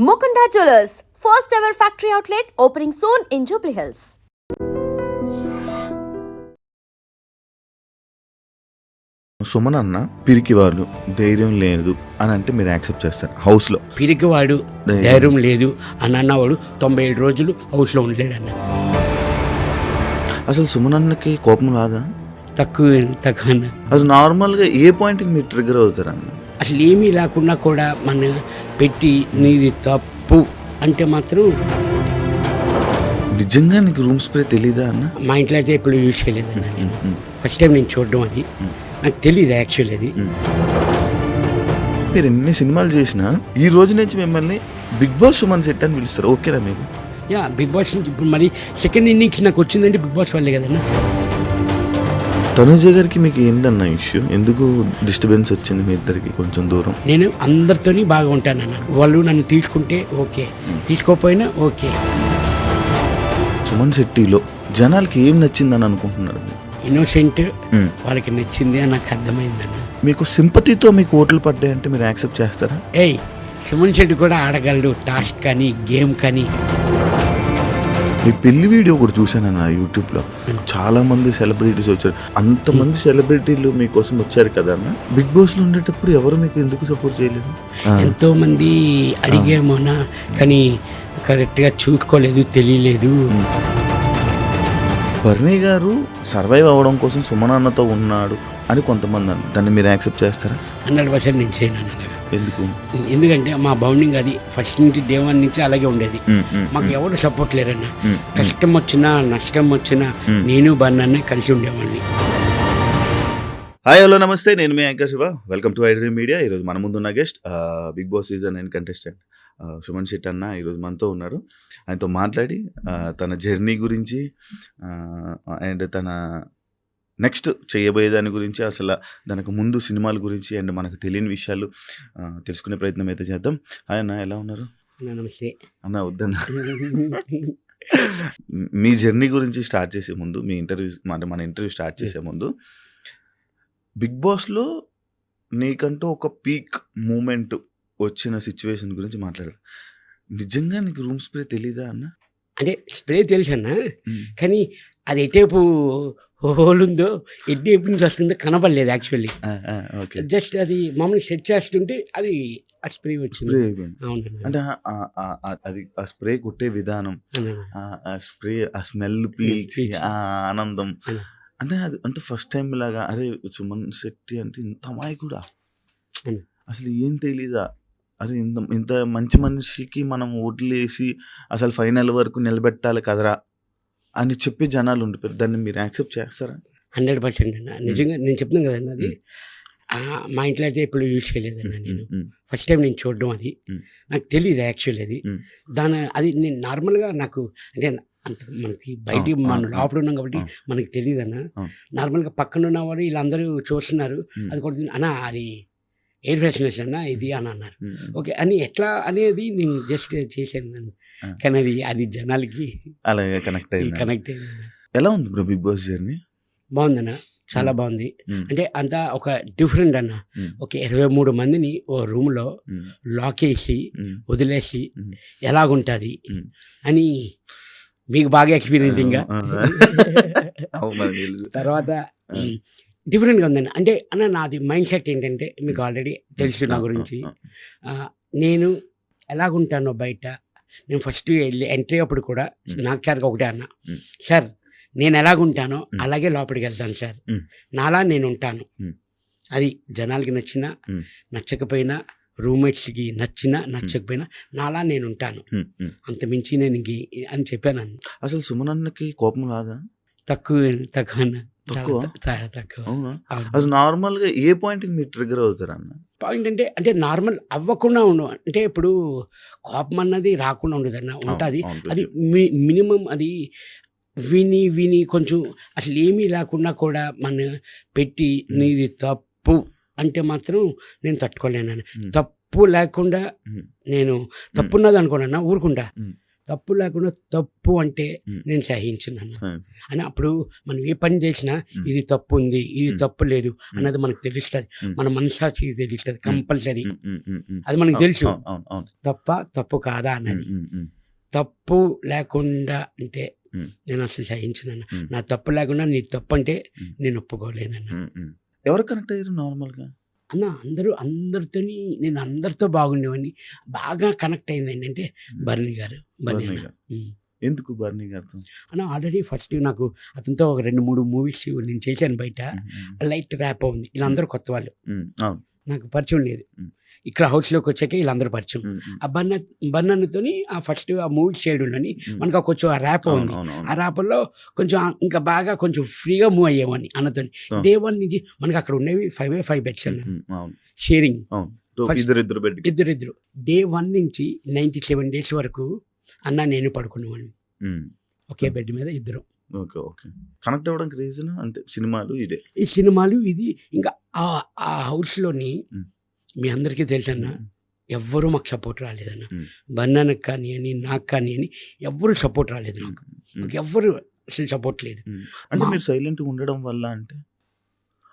Mukunda Jewellers, first ever factory outlet opening soon in Jubilee Hills. Suman అన్న పిరికివాడు ధైర్యం లేదు అని అంటే మీరు యాక్సెప్ట్ చేస్తారు? హౌస్లో పిరికివాడు ధైర్యం లేదు అని అన్నవాడు 97 రోజులు హౌస్లో ఉండలేడన్న. అసలు సుమన్ అన్నకి కోపం రాదా? తక్కువ అన్న. అసలు నార్మల్గా ఏ పాయింట్కి మీరు ట్రిగర్ అవుతారన్న? అసలు ఏమీ లేకుండా కూడా మన పెట్టి నీది తప్పు అంటే మాత్రం నిజంగా నీకు రూమ్ స్ప్రే తెలీదా అన్న? మా ఇంట్లో అయితే ఎప్పుడు యూజ్ చేయలేదన్న. నేను ఫస్ట్ టైం నేను చూడడం అది నాకు తెలియదు యాక్చువల్లీ. అది మీరు ఎన్ని సినిమాలు చేసినా ఈ రోజు నుంచి మిమ్మల్ని బిగ్ బాస్ సుమన్ సెట్ అని పిలుస్తారు, ఓకేనా మీకు? యా, బిగ్ బాస్ నుంచి ఇప్పుడు మరి సెకండ్ ఇన్నింగ్స్ నాకు వచ్చిందంటే బిగ్ బాస్ వల్లే కదన్నా. తనుజ గారికి మీకు ఏంటన్న ఇష్యూ? ఎందుకు డిస్టర్బెన్స్ వచ్చింది మీ ఇద్దరికి కొంచెం దూరం? నేను అందరితోని బాగా ఉంటానన్న. వాళ్ళు నన్ను తీసుకుంటే ఓకే, తీసుకోకపోయినా ఓకే. సుమన్ శెట్టిలో జనాలకి ఏం నచ్చిందని అనుకుంటున్నారు? ఇన్నోసెంట్, వాళ్ళకి నచ్చింది అని నాకు అర్థమైందన్న. మీకు సింపతితో మీకు ఓట్లు పడ్డాయంటే మీరు యాక్సెప్ట్ చేస్తారా? ఏయ్, సుమన్ శెట్టి కూడా ఆడగలడు టాస్క్ కానీ గేమ్ కానీ. మీ పెళ్లి వీడియో కూడా చూశానన్న యూట్యూబ్లో. చాలా మంది సెలబ్రిటీస్ వచ్చారు, అంతమంది సెలబ్రిటీలు మీకోసం వచ్చారు కదా అన్న. బిగ్ బాస్లో ఉండేటప్పుడు ఎవరు మీకు ఎందుకు సపోర్ట్ చేయలేదు? ఎంతో మంది అడిగేమోనా, కానీ కరెక్ట్గా చూసుకోలేదు, తెలియలేదు. బర్నీ గారు సర్వైవ్ అవ్వడం కోసం సుమన్ అన్నతో ఉన్నాడు అని కొంతమంది అన్నారు, దాన్ని మీరు యాక్సెప్ట్ చేస్తారా? 100% నేను చేయను అలాగా. ఎందుకు? ఎందుకంటే మా బౌండింగ్ అది ఫస్ట్ నుంచి డే 1 నుంచి అలాగే ఉండేది. మాకు ఎవరు సపోర్ట్ లేరన్న. కష్టం వచ్చినా నష్టం వచ్చినా నేను బర్నన్నే కలిసి ఉండేవాడిని. హాయ్, హలో, నమస్తే. నేను మీ anchor Shiva. Welcome to iDream media. ఈరోజు మన ముందున్న guest Big Boss season 9 contestant Suman Shetty అన్న ఈరోజు మనతో ఉన్నారు. ఆయనతో మాట్లాడి తన జర్నీ గురించి అండ్ తన నెక్స్ట్ చేయబోయే దాని గురించి, అసలు దానికి ముందు సినిమాల గురించి అండ్ మనకు తెలియని విషయాలు తెలుసుకునే ప్రయత్నం అయితే చేద్దాం. హాయ్ అన్న, ఎలా ఉన్నారు? నమస్తే అన్న. వద్దన్న, మీ జర్నీ గురించి స్టార్ట్ చేసే ముందు, మీ ఇంటర్వ్యూ మన ఇంటర్వ్యూ స్టార్ట్ చేసే ముందు, బిగ్ బాస్లో నీకంటూ ఒక పీక్ మూమెంట్ వచ్చిన సిచ్యువేషన్ గురించి మాట్లాడదు. నిజంగా నీకు రూమ్ స్ప్రే తెలీదా అన్న? అంటే స్ప్రే తెలుసు అన్న, కానీ అది ఎటేపు హోల్ ఉందో ఎటేపు నుంచి వస్తుందో కనపడలేదు యాక్చువల్లీ. జస్ట్ అది మామూలు సెట్ చేస్తుంటే అది ఆ స్ప్రే వచ్చింది. అవును. అంటే అది ఆ స్ప్రే కొట్టే విధానం, ఆ స్ప్రే, ఆ స్మెల్ పీల్చి ఆ ఆనందం, అంటే అది అంత ఫస్ట్ టైం లాగా. అరే, సుమన్ శెట్టి అంటే ఇంత అమాయకుడా, అసలు ఏం తెలీదా? అరే, ఇంత మంచి మనిషికి మనం ఓట్లేసి అసలు ఫైనల్ వరకు నిలబెట్టాలి కదరా అని చెప్పి జనాలు ఉండిపోయారు. దాన్ని మీరు యాక్సెప్ట్ చేస్తారా? 100% అన్న. నిజంగా నేను చెప్తున్నాను కదన్న, అది మా ఇంట్లో అయితే ఎప్పుడు యూజ్ చేయలేదన్న. నేను ఫస్ట్ టైం నేను చూడడం అది నాకు తెలియదు యాక్చువల్లీ. అది అది నేను నార్మల్గా నాకు అంటే అంత మనకి బయట మనం లోపల ఉన్నాం కాబట్టి మనకి తెలియదు అన్న. నార్మల్గా పక్కన ఉన్నవారు వీళ్ళందరూ చూస్తున్నారు, అది కొడుతుంది అన్న, అది ఎయిర్ ఫ్రెషనర్స్ అన్న ఇది అని అన్నారు. ఓకే అని ఎట్లా అనేది నేను జస్ట్ చేశాను, కానీ అది జనాలకి అలాగే కనెక్ట్ అయింది. ఎలా ఉంది బ్రో బిగ్ బాస్ జర్నీ? బాగుందన్న, చాలా బాగుంది. అంటే అంతా ఒక డిఫరెంట్ అన్న. ఒక 23 మందిని ఓ రూమ్లో లాక్ వేసి వదిలేసి ఎలాగుంటుంది అని మీకు బాగా ఎక్స్పీరియన్సింగ్గా తర్వాత డిఫరెంట్గా ఉందండి. అంటే అన్న నాది మైండ్ సెట్ ఏంటంటే మీకు ఆల్రెడీ తెలుసు నా గురించి. నేను ఎలాగుంటానో బయట, నేను ఫస్ట్ వెళ్ళి ఎంట్రీ అప్పుడు కూడా నాకు సార్కి ఒకటే అన్న, సార్ నేను ఎలాగుంటానో అలాగే లోపలికి వెళ్తాను సార్, నాలా నేను ఉంటాను. అది జనాలకి నచ్చినా నచ్చకపోయినా, రూమ్మేట్స్కి నచ్చినా నచ్చకపోయినా నాలా నేను ఉంటాను, అంత మించి నేను అని చెప్పాను. అసలు సుమన్ అన్నకి కోపం రాదా? తక్కువ అన్న, తక్కువ. తక్కువ. అసలు నార్మల్గా ఏ పాయింట్కి మీరు ట్రిగర్ అవుతారు అన్న? పాయింట్ అంటే నార్మల్ అవ్వకుండా ఉండు, అంటే ఇప్పుడు కోపం అన్నది రాకుండా ఉండదన్న, ఉంటుంది. అది మినిమం అది విని కొంచెం అసలు ఏమీ లేకుండా కూడా మన పెట్టి నీది తప్పు అంటే మాత్రం నేను తట్టుకోలేను. తప్పు లేకుండా నేను తప్పున్నది అనుకోనన్నా ఊరుకుంటా, తప్పు లేకుండా తప్పు అంటే ఉమ్, నేను సహించున్నాను ఉమ్, అని. అప్పుడు మనం ఏ పని చేసినా ఇది తప్పు ఉంది, ఇది తప్పు లేదు అన్నది మనకు తెలుస్తుంది. ఉమ్, మన మనసాక్షికి తెలుస్తుంది కంపల్సరీ. ఉమ్, ఉమ్, ఉమ్, ఉమ్. అది మనకు తెలుసు, అవును, అవును, అవును. తప్పు కాదా అన్నది. ఉమ్, ఉమ్, తప్పు లేకుండా అంటే ఉమ్, నేను అసలు సహించినాను. ఉమ్, నా తప్పు లేకుండా నీ తప్పు అంటే ఉమ్, నేను ఒప్పుకోలేనన్న. ఉమ్, ఉమ్. ఎవరు కనెక్ట్ అయ్యారు నార్మల్గా? అన్న అందరితోని నేను అందరితో బాగుండేవాడిని. బాగా కనెక్ట్ అయింది ఏంటంటే బర్నీ గారు. బర్నీ బర్నీ అన్న. గారు. ఎందుకు బర్నీ గారితో? అన్న ఆల్రెడీ ఫస్ట్ నాకు అతనితో ఒక 2-3 మూవీస్ నేను చేశాను బయట. లైట్ ర్యాప్ ఉంది. వీళ్ళందరూ కొత్త వాళ్ళు, అవును. నాకు పరిచయం లేదు. ఉమ్. ఇక్కడ హౌస్లోకి వచ్చాక వీళ్ళందరూ పరిచయం. ఉమ్, ఉమ్, ఆ బన్నతోని ఆ ఫస్ట్ ఆ మూవీ చేయడం అని ఉమ్. మనకు కొంచెం ఆ ర్యాప్ అవును, ఉంది. అవును, ఆ అవును. ర్యాప్లో కొంచెం ఇంకా బాగా కొంచెం ఫ్రీగా మూవ్ అయ్యేవాడిని అన్నతో. ఆ. డే 1 నుంచి మనకి అక్కడ ఉండేవి 5 బెడ్స్ అన్న, ఉమ్, అవును, షేరింగ్ అవును. సో First- ఇద్దరు బెడ్. ఇద్దరు. డే 1 నుంచి 97 days వరకు అన్న నేను పడుకునేవాడిని ఒకే బెడ్ మీద ఇద్దరు. Okay, okay. కనెక్ట్ అవ్వడానికి రీజన్ అంటే సినిమాలు ఇదే. ఈ సినిమాలు ఇది ఇంకా ఆ హౌస్లోని ఉమ్. మీ అందరికీ తెలుసన్న, ఎవ్వరూ మాకు సపోర్ట్ రాలేదన్న. ఉమ్. బన్నానికి కానీ అని నాకు కానీ అని ఎవ్వరు సపోర్ట్ రాలేదు నాకు. నాకు ఎవ్వరు అసలు సపోర్ట్ లేదు. అంటే మా- మీరు సైలెంట్గా ఉండడం వల్ల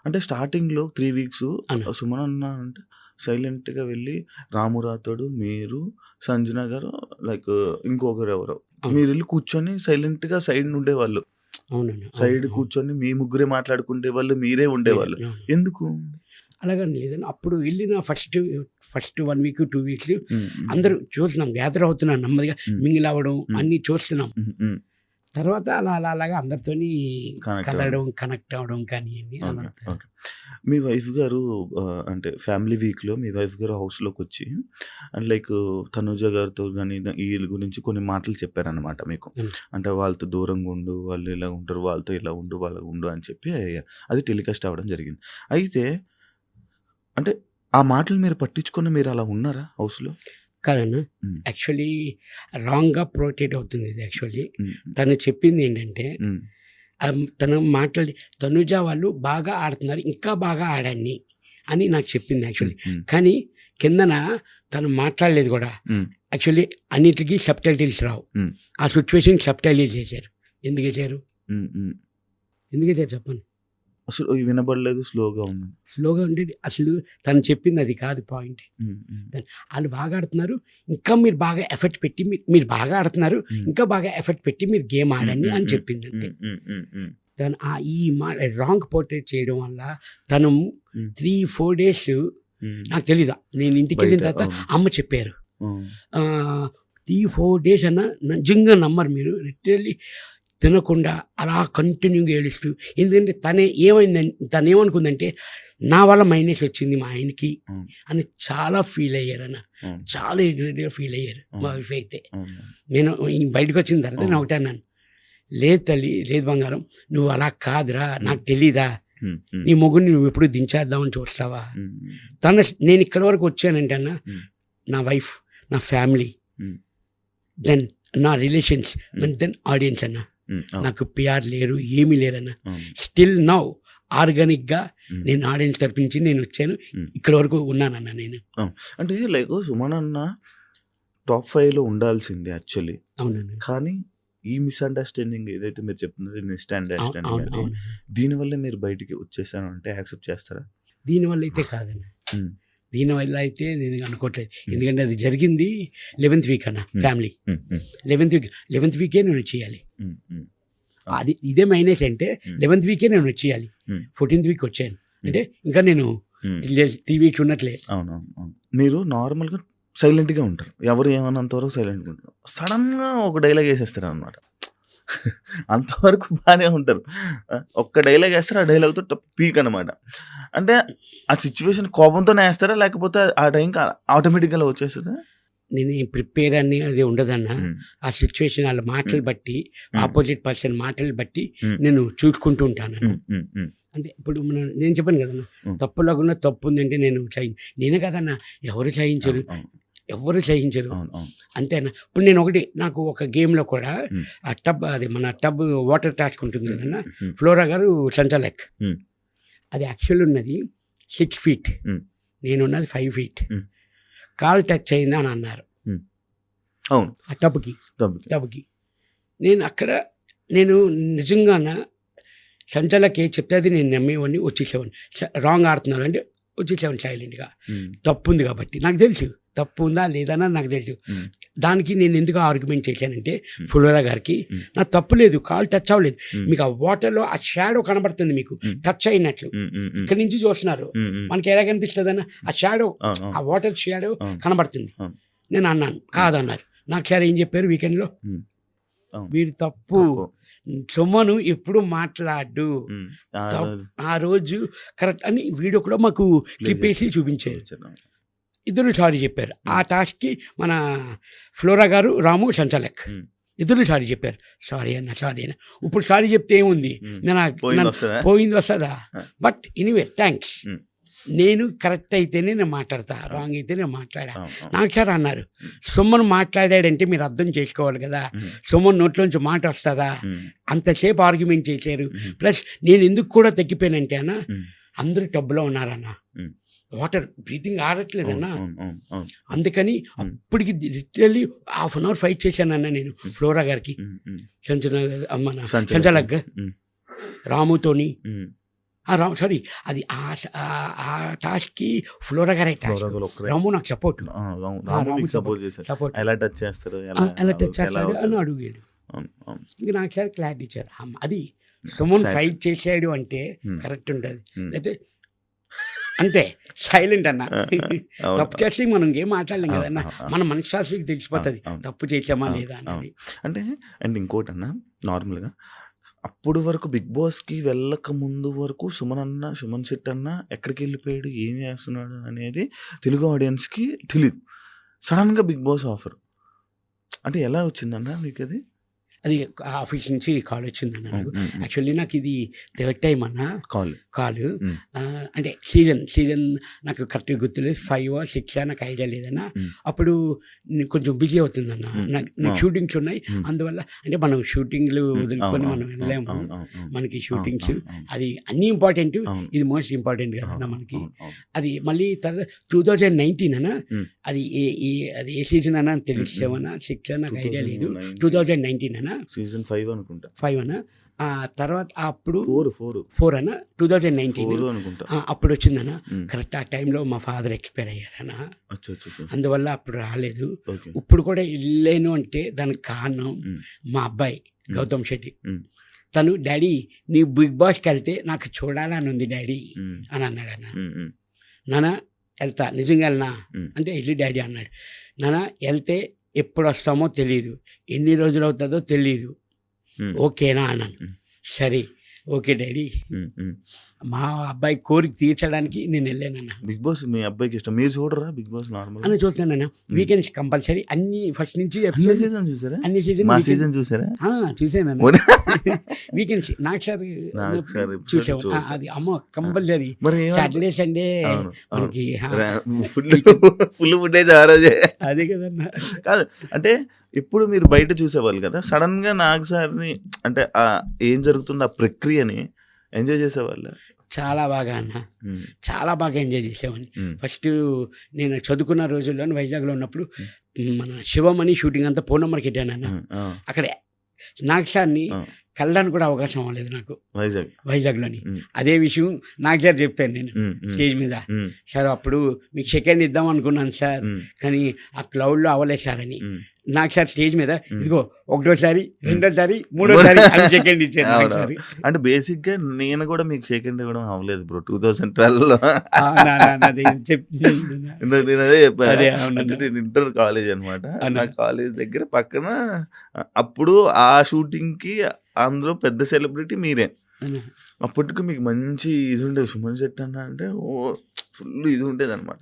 అంటే స్టార్టింగ్లో 3 weeks అన్న. సుమన్ అన్న అంటే సైలెంట్గా వెళ్ళి రాము రాథోడు, మీరు, సంజన గారు, లైక్ ఇంకొకరు ఎవరో, అవును. మీరు వెళ్ళి కూర్చొని సైలెంట్గా సైడ్ ఉండేవాళ్ళు. అవునన్న. సైడ్ కూర్చొని మీ ముగ్గురే మాట్లాడుకుంటే వాళ్ళు, మీరే ఉండేవాళ్ళు. ఎందుకు? అలాగని లేదని అప్పుడు వెళ్ళిన ఫస్ట్ 1 week 2 weeks ఉమ్, ఉమ్, అందరూ చూస్తున్నాం, గ్యాదర్ అవుతున్నాం నెమ్మదిగా, ఉమ్, మింగిల్ అవ్వడం అన్నీ చూస్తున్నాం. ఉమ్, ఉమ్. తర్వాత అలాగా అందరితోని Connect కలవడం, కనెక్ట్ అవ్వడం కానీ అన్ని ఓకే, అదంతా. ఓకే. మీ వైఫ్ గారు అంటే ఫ్యామిలీ వీక్లో మీ వైఫ్ గారు హౌస్లోకి వచ్చి అండ్ లైక్ తనుజ గారితో కానీ వీళ్ళ గురించి కొన్ని మాటలు చెప్పారనమాట మీకు. ఉమ్. అంటే వాళ్ళతో దూరంగా ఉండు, వాళ్ళు ఇలా ఉంటారు, వాళ్ళతో ఇలా ఉండు, వాళ్ళ ఉండు అని చెప్పి అది టెలికాస్ట్ అవ్వడం జరిగింది. అయితే అంటే ఆ మాటలు మీరు పట్టించుకొని మీరు అలా ఉన్నారా హౌస్లో? కాదన్న, ఉమ్, యాక్చువల్లీ రాంగ్గా ప్రొటేట్ అవుతుంది ఇది. యాక్చువల్లీ ఉమ్, తను చెప్పింది ఏంటంటే ఉమ్, తను మాట్లాడి తనుజ వాళ్ళు బాగా ఆడుతున్నారు, ఇంకా బాగా ఆడండి అని నాకు చెప్పింది యాక్చువల్లీ. ఉమ్, కానీ కిందన తను మాట్లాడలేదు కూడా. ఉమ్, యాక్చువల్లీ అన్నిటికీ సబ్ టైటిల్స్ రావు. ఉమ్. ఆ సిచ్యువేషన్ సబ్ టైటిల్స్ చేశారు. ఎందుకు చేశారు చెప్పండి. అసలు వినబడలేదు, స్లోగా ఉంది. స్లోగా ఉండేది అసలు తను చెప్పింది అది కాదు పాయింట్. ఉమ్, ఉమ్, వాళ్ళు బాగా ఆడుతున్నారు, ఇంకా మీరు బాగా ఎఫర్ట్ పెట్టి మీరు బాగా ఆడుతున్నారు, ఉమ్. ఇంకా బాగా ఎఫర్ట్ పెట్టి మీరు గేమ్ ఆడండి అని ఉమ్, చెప్పింది అంతే. ఉమ్, ఉమ్, ఉమ్, తను ఈ రాంగ్ పోర్ట్రేట్ చేయడం వల్ల తను ఉమ్. 3-4 days ఉమ్. నాకు తెలీదా, నేను ఇంటికి వెళ్ళిన బయట, తర్వాత అవును. అమ్మ చెప్పారు. ఉమ్, 3-4 days అన్న నిజంగా నమ్మరు మీరు, లిటరల్లీ తినకుండా అలా కంటిన్యూగా ఏడుస్తూ. ఎందుకంటే తను ఏమనుకుందంటే నా వల్ల మైనస్ వచ్చింది మా ఆయనకి ఉమ్, అని చాలా ఫీల్ అయ్యారన్న. ఉమ్, చాలా రిగ్రెట్గా ఫీల్ అయ్యారు మా వైఫ్ అయితే. ఉమ్, నేను బయటకు వచ్చిన తర్వాత నేను ఒకటే అన్నాను, లేదు తల్లి, లేదు బంగారం, నువ్వు అలా కాదురా, నాకు తెలీదా, ఉమ్, ఉమ్, నీ మొగ్గుని నువ్వు ఎప్పుడు దించేద్దామని చూస్తావా. ఉమ్, నేను ఇక్కడ వరకు వచ్చానంటే అన్న, ఉమ్. నా వైఫ్, నా ఫ్యామిలీ, ఉమ్. దెన్ నా రిలేషన్స్, దెన్ ఆడియన్స్ అన్న. ఉమ్, అవును, నాకు పిఆర్ లేరు, ఏమీ లేరన్న. అవును. స్టిల్ నౌ ఆర్గానిక్గా ఉమ్. నేను ఆడియన్స్ తరపించి నేను వచ్చాను, ఉమ్. ఇక్కడ వరకు ఉన్నానన్న నేను. అంటే లైక్ సుమన్ అన్న టాప్ 5లో ఉండాల్సింది యాక్చువల్లీ. అవునండి. కానీ ఈ మిస్అండర్స్టాండింగ్ ఏదైతే మీరు చెప్తున్నారో మిస్అండర్స్టాండింగ్ అవును, అని, అవును. దీనివల్ల మీరు బయటికి వచ్చేసాను అంటే యాక్సెప్ట్ చేస్తారా? దీనివల్ల అయితే కాదన్న, ఉమ్, దీనివల్ల అయితే నేను అనుకోవట్లేదు. ఎందుకంటే అది జరిగింది 11th week అన్న, ఫ్యామిలీ ఉమ్, ఉమ్, 11th weeకే నేను చేయాలి. ఉమ్, ఉమ్, అది ఇదే మైనస్ అంటే 11th weeకే నేను చేయాలి. Hmm. 14th week వచ్చాను అంటే ఇంకా నేను ఉమ్. 3 weeks ఉన్నట్లే. అవునవును, అవును. మీరు నార్మల్గా సైలెంట్గా ఉంటారు, ఎవరు ఏమన్నంత వరకు సైలెంట్గా ఉంటారు. సడన్గా ఒక డైలాగ్ వేసేస్తారు అనమాట. అంతవరకు బాగానే ఉంటారు. ఒక్క డైలాగ్ వేస్తారు, ఆ డైలాగ్తో పీక్ అనమాట. అంటే ఆ సిచ్యువేషన్ కోపంతోనే వేస్తారా, లేకపోతే ఆ టైంకి ఆటోమేటిక్గా వచ్చేస్తుందా? నేను ప్రిపేర్ అని అది ఉండదన్న. ఆ సిచ్యువేషన్ వాళ్ళ మాటలు బట్టి, ఆపోజిట్ పర్సన్ మాటలు బట్టి నేను చూసుకుంటూ ఉంటాను. అంటే ఇప్పుడు నేను చెప్పాను కదన్నా, తప్పు లేకుండా తప్పు ఉందంటే నేనే కదన్నా, ఎవరు సహించరు, అంతేనా. ఇప్పుడు నేను నాకు ఒక గేమ్లో కూడా ఆ టబ్, అది మన టబ్ వాటర్ టాస్క్ ఉంటుంది కదన్నా, ఫ్లోరా గారు సంచాలక్, అది యాక్చువల్ ఉన్నది 6 feet, నేనున్నది 5 feet. కాల్ టచ్ అయిందా అని అన్నారు. అవును. ఆ టబ్కి డబ్బుకి. నేను నిజంగాన సంచాలకి చెప్తే అది నేను నమ్మేవాడిని, వచ్చేసేవాడిని. రాంగ్ ఆడుతున్నారు అంటే వచ్చేసేవాడిని సైలెంట్గా. తప్పు ఉంది కాబట్టి నాకు తెలుసు తప్పు ఉందా లేదా అని నాకు తెలుసు. దానికి నేను ఎందుకు ఆర్గ్యుమెంట్ చేశానంటే ఫ్లోరా గారికి నా తప్పు లేదు, కాల్ టచ్ అవ్వలేదు, మీకు ఆ వాటర్లో ఆ షాడో కనబడుతుంది, మీకు టచ్ అయినట్లు ఇక్కడి నుంచి చూస్తున్నారు, మనకి ఎలా కనిపిస్తుంది అన్న ఆ షాడో, ఆ వాటర్ షాడో కనబడుతుంది. నేను అన్నాను, కాదన్నారు. నాకు సార్ ఏం చెప్పారు వీకెండ్లో, మీరు తప్పు, సొమ్మను ఎప్పుడు మాట్లాడు, ఆ రోజు కరెక్ట్ అని వీడియో కూడా మాకు క్లిప్ వేసి చూపించారు. ఇద్దరు సారీ చెప్పారు ఆ టాస్క్కి. మన ఫ్లోరా గారు, రాము, సంచాలక్ ఇద్దరు సారీ చెప్పారు. సారీ అన్న. ఇప్పుడు సారీ చెప్తే ఏముంది, పోయింది వస్తుందా? But anyway thanks. నేను కరెక్ట్ అయితేనే నేను మాట్లాడతా, రాంగ్ అయితే నేను మాట్లాడా. నాకు సార్ అన్నారు, సొమ్మను మాట్లాడాడంటే మీరు అర్థం చేసుకోవాలి కదా, సొమ్మను నోట్లోంచి మాట వస్తుందా? అంతసేపు ఆర్గ్యుమెంట్ చేశారు. ప్లస్ నేను ఎందుకు కూడా తగ్గిపోయానంటే అన్న, అందరూ టబ్లో ఉన్నారన్న, వాటర్ బ్రీతింగ్ ఆడట్లేదన్నా. అందుకని అప్పటికి లిటరల్లీ ½ అవర్ ఫైట్ చేశానన్న నేను ఫ్లోరా గారికి, సంచాలక్ రాముతోని. సారీ, అది ఆ టాస్క్కి ఫ్లోరా గారే టాస్క్, రాము నాకు సపోర్ట్ ఎలా టచ్ చేస్తాడు అని అడిగాడు. ఇంక నాకు సార్ క్లారిటీ ఇచ్చారు, అది సోమన్ ఫైట్ చేసాడు అంటే కరెక్ట్ ఉంటుంది, అయితే అంతే సైలెంట్ అన్న. తప్పు చేస్తే మనం ఇంకేం మాట్లాడలేం కదన్నా, మన మనశ్శాస్త్రికి తెలిసిపోతుంది తప్పు చేసామా లేదా అనేది. అంటే అండ్ ఇంకోటి అన్న, నార్మల్గా అప్పుడు వరకు బిగ్ బాస్కి వెళ్ళక ముందు వరకు సుమన్ శెట్టి అన్న ఎక్కడికి వెళ్ళిపోయాడు, ఏం చేస్తున్నాడు అనేది తెలుగు ఆడియన్స్కి తెలీదు. సడన్గా బిగ్ బాస్ ఆఫర్ అంటే ఎలా వచ్చిందన్న మీకు? అది ఆఫీస్ నుంచి కాల్ వచ్చిందన్న నాకు. యాక్చువల్లీ నాకు ఇది 3rd టైం అన్న కాల్. అంటే సీజన్ నాకు కరెక్ట్గా గుర్తులేదు, 5 or 6 నాకు ఐడియా లేదన్న. అప్పుడు కొంచెం బిజీ అవుతుందన్న, నాకు షూటింగ్స్ ఉన్నాయి, అందువల్ల అంటే మనం షూటింగ్లు వదులుకొని మనం వెళ్ళలేము, మనకి షూటింగ్స్ అది అన్నీ ఇంపార్టెంట్, ఇది మోస్ట్ ఇంపార్టెంట్ కదన్న మనకి. అది మళ్ళీ తర్వాత 2019 అన్న, అది ఏ సీజన్ అన్న తెలుస్తామన్నా, 6 నాకు ఐడియా లేదు, 2019 అన్న, సీజన్ 5 అనుకుంటా, 5 అన్న. తర్వాత అప్పుడు 4 అన్న, 2019 అనుకుంటా అప్పుడు వచ్చిందన్న. కరెక్ట్ ఆ టైంలో మా ఫాదర్ ఎక్స్పైర్ అయ్యారన్న, అందువల్ల అప్పుడు రాలేదు. ఇప్పుడు కూడా వెళ్ళాను అంటే దానికి కారణం మా అబ్బాయి గౌతమ్ శెట్టి. తను, డాడీ నీ బిగ్ బాస్కి వెళ్తే నాకు చూడాలని ఉంది డాడీ అని అన్నాడు అన్న. నాన్న వెళ్తా, నిజంగా వెళ్ళనా అంటే వెళ్ళి డాడీ అన్నాడు. నాన్న వెళ్తే ఎప్పుడు వస్తామో తెలీదు, ఎన్ని రోజులు అవుతుందో తెలీదు, ఓకేనా అన్నాను. సరే ఓకే డాడీ, మా అబ్బాయి కోరిక తీర్చడానికి నేను వెళ్ళానన్న. బిగ్ బాస్ మీ అబ్బాయికి ఇష్టం, మీరు చూడరా బిగ్ బాస్? నార్మల్ అని చూస్తానన్న, వీకెండ్స్ కంపల్సరీ అన్ని ఫస్ట్ నుంచి అన్ని సీజన్ చూసారా? చూసానన్న. వీకెండ్స్ నాకు సార్ చూసాను, అది అమ్మ కంపల్సరీ సాటర్డే సండే మనకి ఫుల్ ఫుటేజ్ ఆ రోజే. అదే కదన్న. కాదు అంటే ఇప్పుడు మీరు బయట చూసేవాళ్ళు కదా, సడన్ గా నాకు సార్ని అంటే ఏం జరుగుతుంది ఆ ప్రక్రియని ఎంజాయ్ చేసేవాళ్ళు? చాలా బాగా అన్న, చాలా బాగా ఎంజాయ్ చేసేవాడిని. ఫస్ట్ నేను చదువుకున్న రోజుల్లో వైజాగ్లో ఉన్నప్పుడు మన శివమణి షూటింగ్ అంతా పూర్ణమ్మకి వెళ్ళానన్న. అక్కడే నాకు సార్ని కలడానికి కూడా అవకాశం అవ్వలేదు నాకు వైజాగ్లోని. అదే విషయం నాకు సార్ చెప్పాను నేను స్టేజ్ మీద, సార్ అప్పుడు మీకు సెకండ్ ఇద్దాం అనుకున్నాను సార్, కానీ ఆ క్లౌడ్లో అవ్వలేదు సార్ అని. నాకు సార్ స్టేజ్ మీద ఇదిగో 1వ సారి 2వ సారి 3వ సారి సెకండ్ ఇచ్చారు. అంటే బేసిక్ గా నేను కూడా మీకు సెకండ్ ఇవ్వడం అవ్వలేదు బ్రో 2012లో. అదే చెప్పాను, ఇంటర్ కాలేజ్ అనమాట, నా కాలేజ్ దగ్గర పక్కన. అప్పుడు ఆ షూటింగ్ కి అందులో పెద్ద సెలబ్రిటీ మీరే. అప్పటికి మీకు మంచి ఇది ఉండేది, సుమన్ శెట్టి అన్న అంటే ఫుల్ ఇది ఉండేది అనమాట.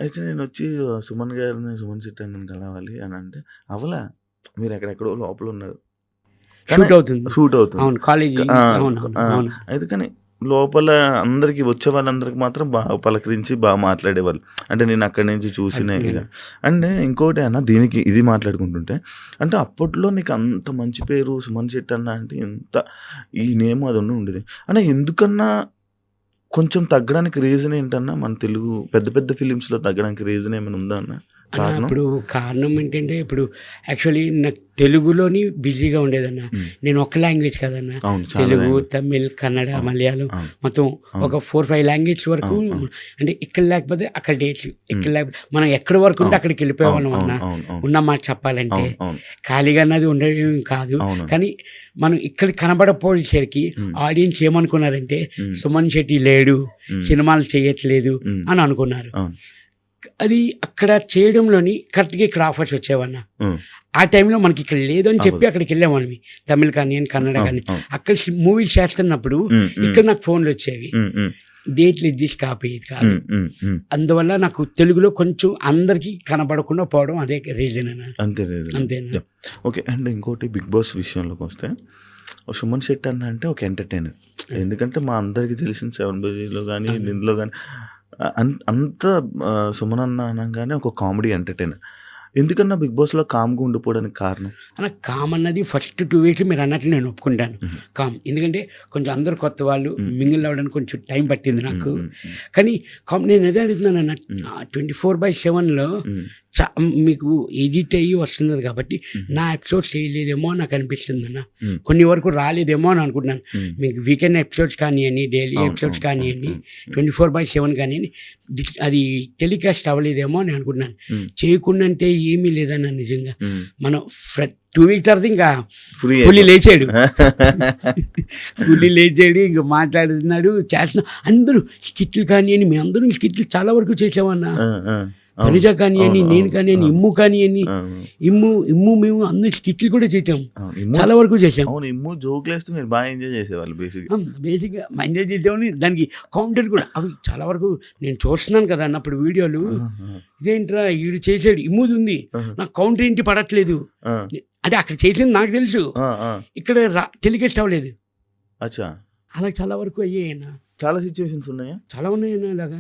అయితే నేను వచ్చి సుమన్ శెట్టి అన్నని కలవాలి అని అంటే, అవలా మీరు ఎక్కడెక్కడో లోపల ఉన్నారు, షూట్ అవుతుంది. అయితే కానీ లోపల అందరికి వచ్చే వాళ్ళందరికి మాత్రం బాగా పలకరించి బాగా మాట్లాడేవాళ్ళు. అంటే నేను అక్కడి నుంచి చూసిన ఇది. అంటే ఇంకోటి అన్న, దీనికి ఇది మాట్లాడుకుంటుంటే, అంటే అప్పట్లో నీకు అంత మంచి పేరు సుమన్ శెట్టి అన్న అంటే ఎంత ఈ నేమ్ అది ఉండేది అన్న. ఎందుకన్నా కొంచెం తగ్గడానికి రీజన్ ఏంటన్నా? మన తెలుగు పెద్ద పెద్ద ఫిలిమ్స్లో తగ్గడానికి రీజన్ ఏమైనా ఉందా అన్న? కారణం? ఇప్పుడు కారణం ఏంటంటే ఇప్పుడు యాక్చువల్లీ నాకు తెలుగులోని బిజీగా ఉండేదన్న. నేను ఒక్క లాంగ్వేజ్ కదన్న, అవును, చాలా తెలుగు, language. తమిళ్, కన్నడ, మలయాళం అవును. మొత్తం ఒక 4-5 లాంగ్వేజ్ వరకు. అవును. అంటే ఇక్కడ లేకపోతే అక్కడ డేట్స్, ఇక్కడ లేకపోతే మనం ఎక్కడి వరకు ఉంటే అక్కడికి వెళ్ళిపోయేవాళ్ళం అన్న. ఉన్న మాట చెప్పాలంటే ఖాళీగా అన్నది ఉండేది కాదు. కానీ మనం ఇక్కడ కనబడపోయేసరికి ఆడియన్స్ ఏమనుకున్నారంటే సుమన్ శెట్టి లేడు, సినిమాలు చేయట్లేదు అని అనుకున్నారు. అది అక్కడ చేయడంలోని కరెక్ట్గా ఇక్కడ ఆఫర్స్ వచ్చేవన్న. ఆ టైంలో మనకి ఇక్కడ లేదు అని చెప్పి అక్కడికి వెళ్ళామని, తమిళ్ కానీ కన్నడ కానీ. అక్కడ మూవీస్ చేస్తున్నప్పుడు ఇక్కడ నాకు ఫోన్లు వచ్చేవి, డేట్లు అడ్జస్ట్ కాపోయేది కాదు. అందువల్ల నాకు తెలుగులో కొంచెం అందరికీ కనబడకుండా పోవడం అదే రీజన్ అన్న. అంతేనా? ఓకే. అండ్ ఇంకోటి బిగ్ బాస్ విషయంలోకి వస్తే సుమన్ శెట్టి అన్న అంటే ఒక ఎంటర్టైనర్. ఎందుకంటే మా అందరికీ తెలిసిన 7 బజీలో కానీ దీంట్లో కానీ అంత సుమన్ అన్న అనగానే ఒక కామెడీ ఎంటర్టైనర్. ఎందుకన్నా బిగ్ బాస్లో కామ్గా ఉండిపోవడానికి కారణం? అన్న కామ్ అన్నది ఫస్ట్ 2 weeks మీరు అన్నట్లు నేను ఒప్పుకుంటాను కామ్. ఎందుకంటే కొంచెం అందరు కొత్త వాళ్ళు మింగిల్ అవ్వడానికి కొంచెం టైం పట్టింది నాకు. కానీ కామ్ నేను ఎదే అడుగుతున్నాను అన్న, 24/7లో మీకు ఎడిట్ అయ్యి వస్తున్నది కాబట్టి నా ఎపిసోడ్స్ చేయలేదేమో నాకు అనిపిస్తుంది అన్న. కొన్ని వరకు రాలేదేమో అని అనుకుంటున్నాను. మీకు వీకెండ్ ఎపిసోడ్స్ కానివ్వండి, డైలీ ఎపిసోడ్స్ కానివ్వండి, 24/7 కానివ్వండి, అది టెలికాస్ట్ అవ్వలేదేమో అని అనుకుంటున్నాను. చేయకుండా అంటే ఏమీ లేదన్న. నిజంగా మనం 2 weeks తర్వాత ఇంకా పులి లేచాడు ఇంకా మాట్లాడుతున్నాడు, చేస్తున్నాడు. అందరూ స్కిట్లు కానివ్వండి, మేము అందరూ స్కిట్లు చాలా వరకు చేసామన్నా. తనుజ కానివ్వండి, నేను కానివ్వండి, ఇమ్ము కానివ్వండి, ఇమ్ము మేము అందరూ స్కిట్లు కూడా చేసాం, చాలా వరకు చేసాం. ఇమ్ము జోకులు వేస్తూ మీరు బాగా ఎంజాయ్ చేసేవాళ్ళు. బేసిక్గా ఎంజాయ్ చేసామని దానికి కౌంటర్ కూడా అవి చాలా వరకు నేను చూస్తున్నాను కదా అన్నప్పుడు వీడియోలు. ఇదేంట్రా వీడు చేసాడు, ఇమ్ముది ఉంది, నాకు కౌంటర్ ఏంటి పడట్లేదు అంటే అక్కడ చేసింది నాకు తెలుసు, ఇక్కడ టెలికాస్ట్ అవ్వలేదు. అచ్చా, అలా చాలా వరకు అయ్యాయన్నా. చాలా సిచ్యువేషన్స్ ఉన్నాయా? చాలా ఉన్నాయన్నా. ఇలాగా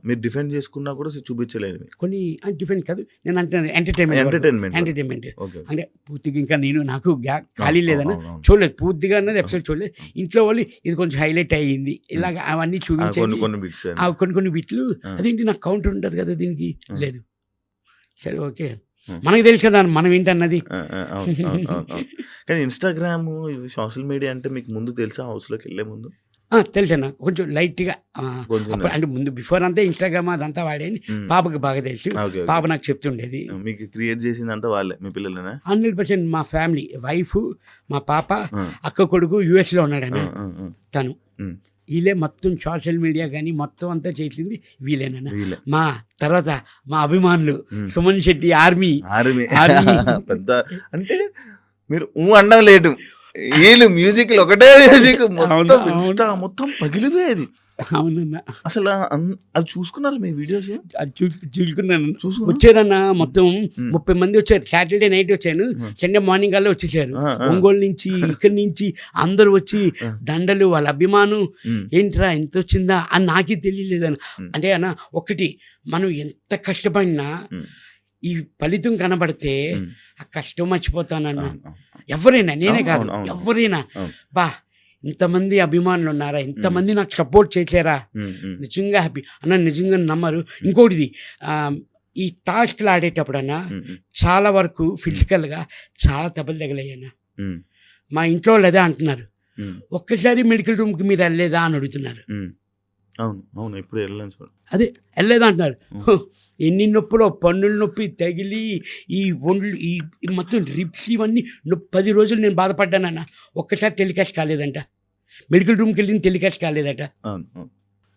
మీరు డిఫెండ్ చేసుకున్నా కూడా చూపించలేదు కొన్ని. డిఫెండ్ కాదు నేను అంటే ఎంటర్టైన్మెంట్ అంటే పూర్తిగా ఇంకా నాకు ఖాళీ లేదన్నా, చూడలేదు పూర్తిగా అన్నది ఎపిసోడ్ చూడలేదు. ఇంట్లో వాళ్ళు ఇది కొంచెం హైలైట్ అయ్యింది ఇలాగ అవన్నీ చూపించాను కొన్ని బిట్లు. అదేంటి నాకు కౌంటర్ ఉంటుంది కదా దీనికి, లేదు. సరే ఓకే, మనకు తెలుసు కదా మనం ఏంటన్నది. కానీ ఇన్స్టాగ్రామ్, సోషల్ మీడియా అంటే మీకు ముందు తెలుసా? హౌస్లోకి వెళ్ళే ముందు తెలుసన్నా కొంచెం లైట్గా. అంటే ముందు బిఫోర్ అంతా ఇన్స్టాగ్రామ్ అదంతా వాడేది. పాపకి బాగా తెలుసు, పాప నాకు చెప్తుండేది. మీకు క్రియేట్ చేసిందంతా వాళ్ళే, మీ పిల్లలేనా? 100% మా ఫ్యామిలీ, వైఫ్, మా పాప, అక్క కొడుకు US లో ఉన్నాడన్న తను. వీళ్ళే మొత్తం సోషల్ మీడియా కానీ మొత్తం అంతా చేసింది వీళ్ళేనన్నా. మా తర్వాత మా అభిమానులు సుమన్ శెట్టి ఆర్మీ పెద్ద. అంటే మీరు అండం లేదు, వీళ్ళు మ్యూజిక్ ఒకటే మ్యూజిక్ మొత్తం పగిలిపోయేది. అవునన్నా. అసలు అది చూసుకున్నారా మీ వీడియోస్? చూసుకున్నాను. వచ్చారన్నా మొత్తం 30 మంది వచ్చారు. సాటర్డే నైట్ వచ్చాను, సండే మార్నింగ్ కల్లా వచ్చేసారు. ఒంగోలు నుంచి, ఇక్కడి నుంచి అందరూ వచ్చి దండలు, వాళ్ళ అభిమానం. ఏంట్రా ఎంత వచ్చిందా అని నాకే తెలియలేదన్న. అంటే అన్న ఒకటి, మనం ఎంత కష్టపడినా ఈ ఫలితం కనబడితే ఆ కష్టం మర్చిపోతానన్నా. ఎవరైనా, నేనే కాదు ఎవరైనా, బా ఇంతమంది అభిమానులు ఉన్నారా, ఇంతమంది నాకు సపోర్ట్ చేశారా, నిజంగా హ్యాపీ అన్న. నిజంగా నమ్మరు. ఇంకోటిది, ఈ టాస్క్లు ఆడేటప్పుడన్నా చాలా వరకు ఫిజికల్గా చాలా దెబ్బలు తగిలాయన్నా. మా ఇంట్లో వాళ్ళు అదే అంటున్నారు, ఒక్కసారి మెడికల్ రూమ్కి మీరు వెళ్ళలేదా అని అడుగుతున్నారు. అవును ఎప్పుడు వెళ్ళలేదు, అదే వెళ్ళలేదా అంటున్నారు. ఎన్ని నొప్పులో, పన్నుల నొప్పి తగిలి ఈ ఒండ్లు, ఈ మొత్తం రిప్స్ ఇవన్నీ 10 రోజులు నేను బాధపడ్డానన్న. ఒక్కసారి టెలికాస్ట్ కాలేదంట, మెడికల్ రూమ్కి వెళ్ళిన టెలికాస్ట్ కాలేదట.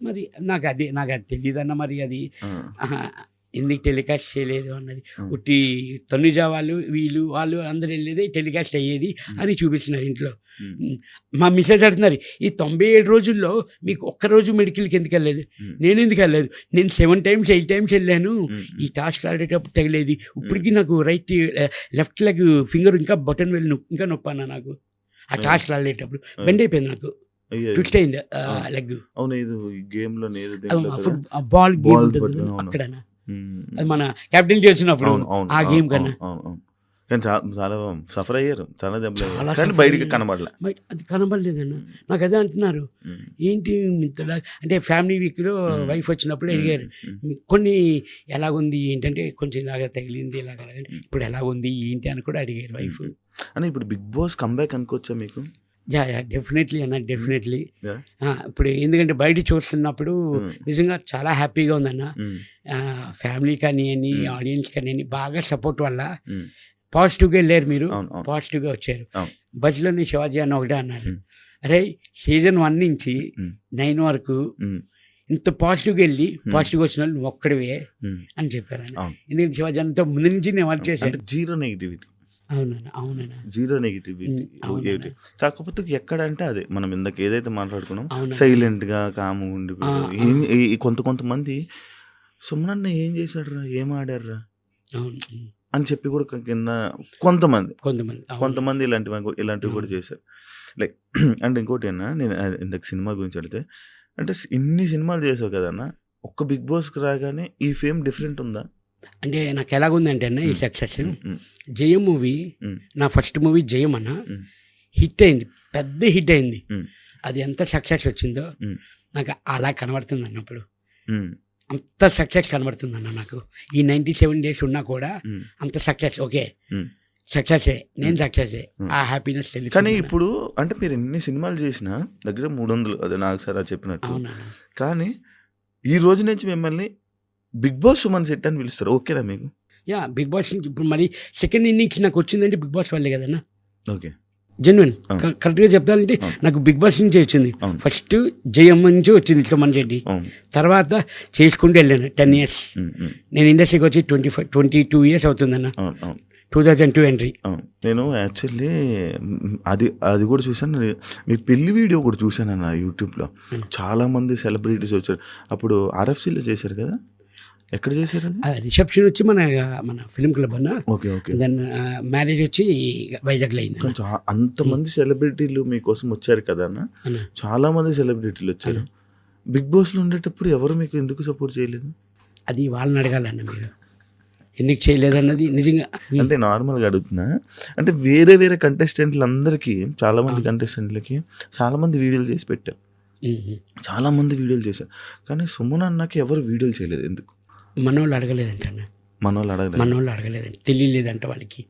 మరి నాకు అది తెలియదన్న. మరి అది ఎందుకు టెలికాస్ట్ చేయలేదు అన్నది. ఉట్టి తనుజ వాళ్ళు అందరు వెళ్ళేది టెలికాస్ట్ అయ్యేది అని చూపిస్తున్నారు ఇంట్లో. మా మిస్సెస్ అడుగుతున్నారు, ఈ 97 రోజుల్లో మీకు ఒక్కరోజు మెడికల్కి ఎందుకు వెళ్ళలేదు? నేను ఎందుకు వెళ్ళలేదు? నేను 7 times 8 times వెళ్ళాను. ఈ టాస్క్ ఆడేటప్పుడు తగిలేది. ఇప్పటికీ నాకు లెఫ్ట్ లెగ్ ఫింగర్ ఇంకా బటన్ వెళ్ళి ఇంకా నొప్పాను నాకు. ఆ టాస్క్ ఆడేటప్పుడు బెండ్ అయిపోయింది నాకు, ట్విస్ట్ అయింది లెగ్. బాల్ గేమ్ అక్కడ, అది మన క్యాప్టెన్ వచ్చినప్పుడు ఆ గేమ్ కన్నా. కానీ చాలా సఫర్ అయ్యారు, చాలా దెబ్బలు చాలా అయ్యారు. కానీ suffer బయటికి అయ్యారు. కనబడలే. బయట అది కనబడలేదన్న. నాకు అదే అంటున్నారు, ఏంటి ఇంతలా అంటే ఫ్యామిలీ వీక్లో వైఫ్ వచ్చినప్పుడు అడిగారు కొన్ని ఎలాగుంది ఏంటంటే కొంచెం ఇలాగ తగిలింది ఇలాగ ఇప్పుడు ఎలాగుంది ఏంటి అని కూడా అడిగారు వైఫ్. అని ఇప్పుడు బిగ్ బాస్ కంబ్యాక్ అనుకోవచ్చా మీకు? యా డెఫినెట్లీ అన్న, డెఫినెట్లీ. Yeah. ఇప్పుడు ఎందుకంటే బయట చూస్తున్నప్పుడు నిజంగా చాలా హ్యాపీగా ఉందన్న. ఫ్యామిలీ కానివ్వండి, ఆడియన్స్ కానివ్వండి, బాగా సపోర్ట్ వల్ల పాజిటివ్గా వెళ్ళారు. మీరు పాజిటివ్గా వచ్చారు. బస్సులోని శివాజీ అన్న ఒకటే అన్నారు, అరే సీజన్ 1 నుంచి 9 వరకు ఇంత పాజిటివ్గా వెళ్ళి పాజిటివ్గా వచ్చిన వాళ్ళు నువ్వు ఒక్కడివే అని చెప్పారు. ఎందుకంటే శివాజీ అన్నతో ముందు నుంచి నేను వర్క్ చేశాను. Zero negativity. అవునన్నా, అవునన్నా, జీరో నెగిటివిటీ. కాకపోతే ఎక్కడ అంటే అదే మనం ఇందాక ఏదైతే మాట్లాడుకున్నాం, అవునా. సైలెంట్ గా కాము ఉండి కొంతమంది సుమనన్న ఏం చేశాడురా, ఏం ఆడారా అవును అని చెప్పి కూడా కింద కొంతమంది అవును. ఇలాంటివి కూడా చేశారు. లైక్ అంటే ఇంకోటి అన్న, నేను ఇందాక సినిమా గురించి అడిగితే, అంటే ఇన్ని సినిమాలు చేసావు కదన్న, ఒక్క బిగ్ బాస్కి రాగానే ఈ ఫేమ్ డిఫరెంట్ ఉందా? అంటే నాకు ఎలాగుందంటే అన్న ఈ సక్సెస్, జయం మూవీ నా ఫస్ట్ మూవీ జయం అన్న హిట్ అయింది, పెద్ద హిట్ అయింది. అది ఎంత సక్సెస్ వచ్చిందో నాకు అలా కనబడుతుంది అన్నప్పుడు, అంత సక్సెస్ కనబడుతుంది అన్న నాకు. ఈ 97 days ఉన్నా కూడా అంత సక్సెస్. ఓకే సక్సెసే, నేను సక్సెసే, ఆ హ్యాపీనెస్ తెలుసు. కానీ ఇప్పుడు అంటే మీరు ఎన్ని సినిమాలు చేసినా దగ్గర 300, అదే నాకు సార్ చెప్పినట్టు. అవునా. కానీ ఈ రోజు నుంచి మిమ్మల్ని బిగ్ బాస్ సుమన్ శెట్టి అని పిలుస్తారు, ఓకేనా మీకు? యా బిగ్ బాస్ నుంచి ఇప్పుడు మరి సెకండ్ ఇన్నింగ్స్ నాకు వచ్చిందంటే బిగ్ బాస్ వల్లే కదన్నా. ఓకే జెన్యున్ కరెక్ట్గా చెప్తానంటే నాకు బిగ్ బాస్ నుంచే వచ్చింది. ఫస్ట్ జయం నుంచి వచ్చింది సుమన్ శెట్టి, తర్వాత చేసుకుంటూ వెళ్ళాను 10 years. నేను ఇండస్ట్రీకి వచ్చి 22 years అవుతుందన్న. 2002 ఎంట్రీ. నేను యాక్చువల్లీ అది కూడా చూసాను, మీ పెళ్లి వీడియో కూడా చూసాను అన్న యూట్యూబ్లో. చాలా మంది సెలబ్రిటీస్ వచ్చారు అప్పుడు. RFCలో చేశారు కదా, ఎక్కడ చేశారు అది? రిసెప్షన్ వచ్చి మన ఫిల్మ్ క్లబ్ అన్న. Okay okay. దెన్ మ్యారేజ్ వచ్చి వైజాగ్లో అయింది. అంతమంది సెలబ్రిటీలు మీకోసం వచ్చారు కదా అన్న, చాలా మంది సెలబ్రిటీలు వచ్చారు. బిగ్ బాస్లో ఉండేటప్పుడు ఎవరు మీకు ఎందుకు సపోర్ట్ చేయలేదు? అది వాళ్ళని అడగాలన్న, మీరు ఎందుకు చేయలేదన్నది నిజంగా. అంటే నార్మల్గా అడుగుతున్నా, అంటే వేరే కంటెస్టెంట్లు అందరికీ, చాలా మంది కంటెస్టెంట్లకి చాలా మంది వీడియోలు చేసి పెట్టారు, చాలా మంది వీడియోలు చేశారు. కానీ సుమన్ అన్నకి ఎవరు వీడియోలు చేయలేదు, ఎందుకు? మనోళ్ళు అడగలేదంట అన్న. మనోళ్ళు అడగలేదండి, తెలియలేదంట వాళ్ళకి.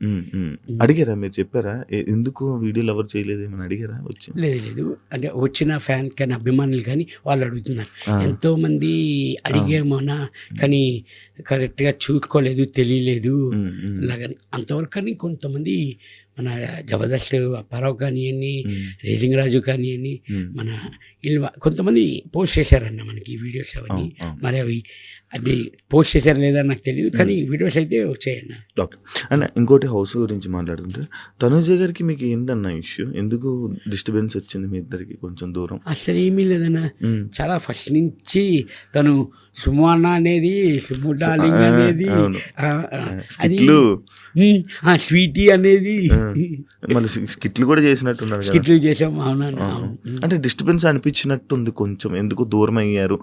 అడిగారా మీరు, చెప్పారా ఎందుకు వీడియోలు ఎవరు చేయలేదు ఏమని అడిగారా? వచ్చి లేదు అంటే వచ్చిన ఫ్యాన్ కానీ అభిమానులు కానీ వాళ్ళు అడుగుతున్నారు. ఎంతోమంది అడిగేమోనా కానీ కరెక్ట్గా చూసుకోలేదు, తెలియలేదు అలాగని అంతవరకు. కానీ కొంతమంది మన జబర్దస్త్ అప్పారావు కానివ్వండి, రేజింగ్ రాజు కానివ్వండి, మన కొంతమంది పోస్ట్ చేశారన్న మనకి వీడియోస్ అవన్నీ. మరి అది పోస్ట్ చేశారు లేదా నాకు తెలియదు, కానీ వీడియోస్ అయితే వచ్చాయన్న. ఓకే అన్న, ఇంకోటి హౌస్ గురించి మాట్లాడుతుంటే, తనుజ గారికి మీకు ఏంటన్న ఇష్యూ? ఎందుకు డిస్టర్బెన్స్ వచ్చింది మీ ఇద్దరికి కొంచెం దూరం? అసలు ఏమీ లేదన్న, చాలా ఫస్ట్ నుంచి తను సుము అన్న అనేది, సుము డార్లింగ్ అనేది, అది స్వీటీ అనేది, మళ్ళీ స్కిట్లు కూడా చేసినట్టున్నారు, స్కిట్లు చేసాం. అవునన్నా. అంటే డిస్టర్బెన్స్ అనిపించినట్టుంది కొంచెం, ఎందుకు దూరం అయ్యారు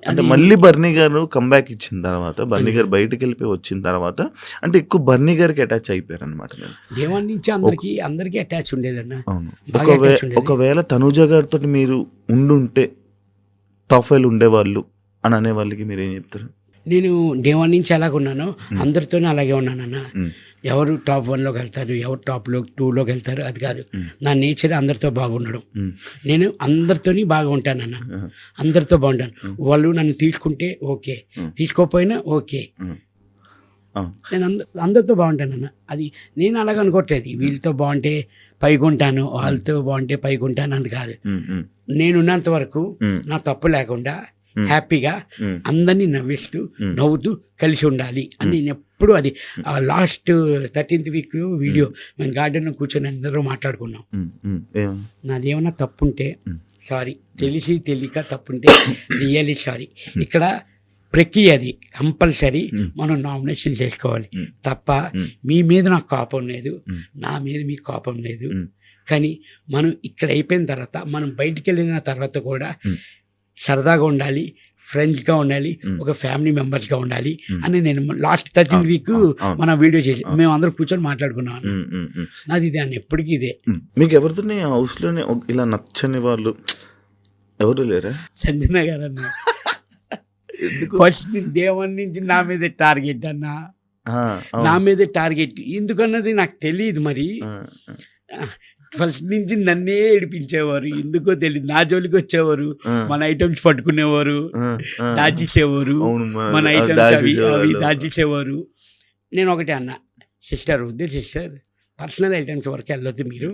అంటే? మళ్ళీ బర్నీ గారు కంబ్యాక్ ఇచ్చిన తర్వాత, బర్నీ గారు బయటకు వెళ్ళిపోయి వచ్చిన తర్వాత, అంటే ఎక్కువ బర్నీ గారికి అటాచ్ అయిపోయారు అనమాట. దేవాన్ నుంచి అందరికీ అటాచ్ ఉండేదన్న. ఒకవేళ తనుజ గారితో మీరు ఉండుంటే టాప్ 5 ఉండేవాళ్ళు అని అనే వాళ్ళకి మీరు ఏం చెప్తారు? నేను దేవాన్ నుంచి అలాగే ఉన్నాను, అందరితోనే అలాగే ఉన్నానన్న. ఎవరు టాప్ 1లోకి వెళ్తారు, ఎవరు టాప్ 2లోకి వెళ్తారు అది కాదు. నా నేచర్ అందరితో బాగుండడం. నేను అందరితోని బాగా ఉంటానన్న, అందరితో బాగుంటాను. వాళ్ళు నన్ను తీసుకుంటే ఓకే, తీసుకోకపోయినా ఓకే, నేను అందరితో బాగుంటానన్న. అది నేను అలాగ అనుకోవట్లేదు, వీళ్ళతో బాగుంటే పైకుంటాను, వాళ్ళతో బాగుంటే పైకుంటాను అది కాదు. నేనున్నంత వరకు నా తప్పు లేకుండా హ్యాపీగా అందరినీ నవ్వుతూ కలిసి ఉండాలి అని నేను ఎప్పుడు, అది లాస్ట్ 13th week వీడియో మేము గార్డెన్లో కూర్చొని అందరూ మాట్లాడుకున్నాం. నాదేమన్నా తప్పుంటే సారీ, తెలియక తప్పుంటే రియల్లీ సారీ. ఇక్కడ ప్రక్రియ అది కంపల్సరీ మనం నామినేషన్ చేసుకోవాలి తప్ప మీ మీద నాకు కోపం లేదు, నా మీద మీకు కోపం లేదు. కానీ మనం ఇక్కడ అయిపోయిన తర్వాత, మనం బయటికి వెళ్ళిన తర్వాత కూడా సరదాగా ఉండాలి, ఫ్రెండ్స్గా ఉండాలి, ఒక ఫ్యామిలీ మెంబర్స్గా ఉండాలి అని నేను లాస్ట్ 13 వీక్ మన వీడియో చేసి మేము అందరూ కూర్చొని మాట్లాడుకున్నాం. నాది ఇదే అన్న, ఎప్పటికీ ఇదే. మీకు ఎవరితో హౌస్లోనే ఇలా నచ్చని వాళ్ళు ఎవరు లేరా? సంజన గారు అన్న ఫస్ట్ దేవుని నుంచి నా మీద టార్గెట్ అన్న, నా మీద టార్గెట్ ఎందుకన్నది నాకు తెలియదు. మరి ఫస్ట్ నుంచి నన్నే ఏడిపించేవారు, ఎందుకో తెలియదు. నా జోలికి వచ్చేవారు, మన ఐటమ్స్ పట్టుకునేవారు, దాచేసేవారు, మన ఐటమ్స్ అవి దాచేసేవారు. నేను ఒకటే అన్న, సిస్టర్ వద్దు సిస్టర్, పర్సనల్ ఐటమ్స్ వరకు వెళ్ళొద్దు, మీరు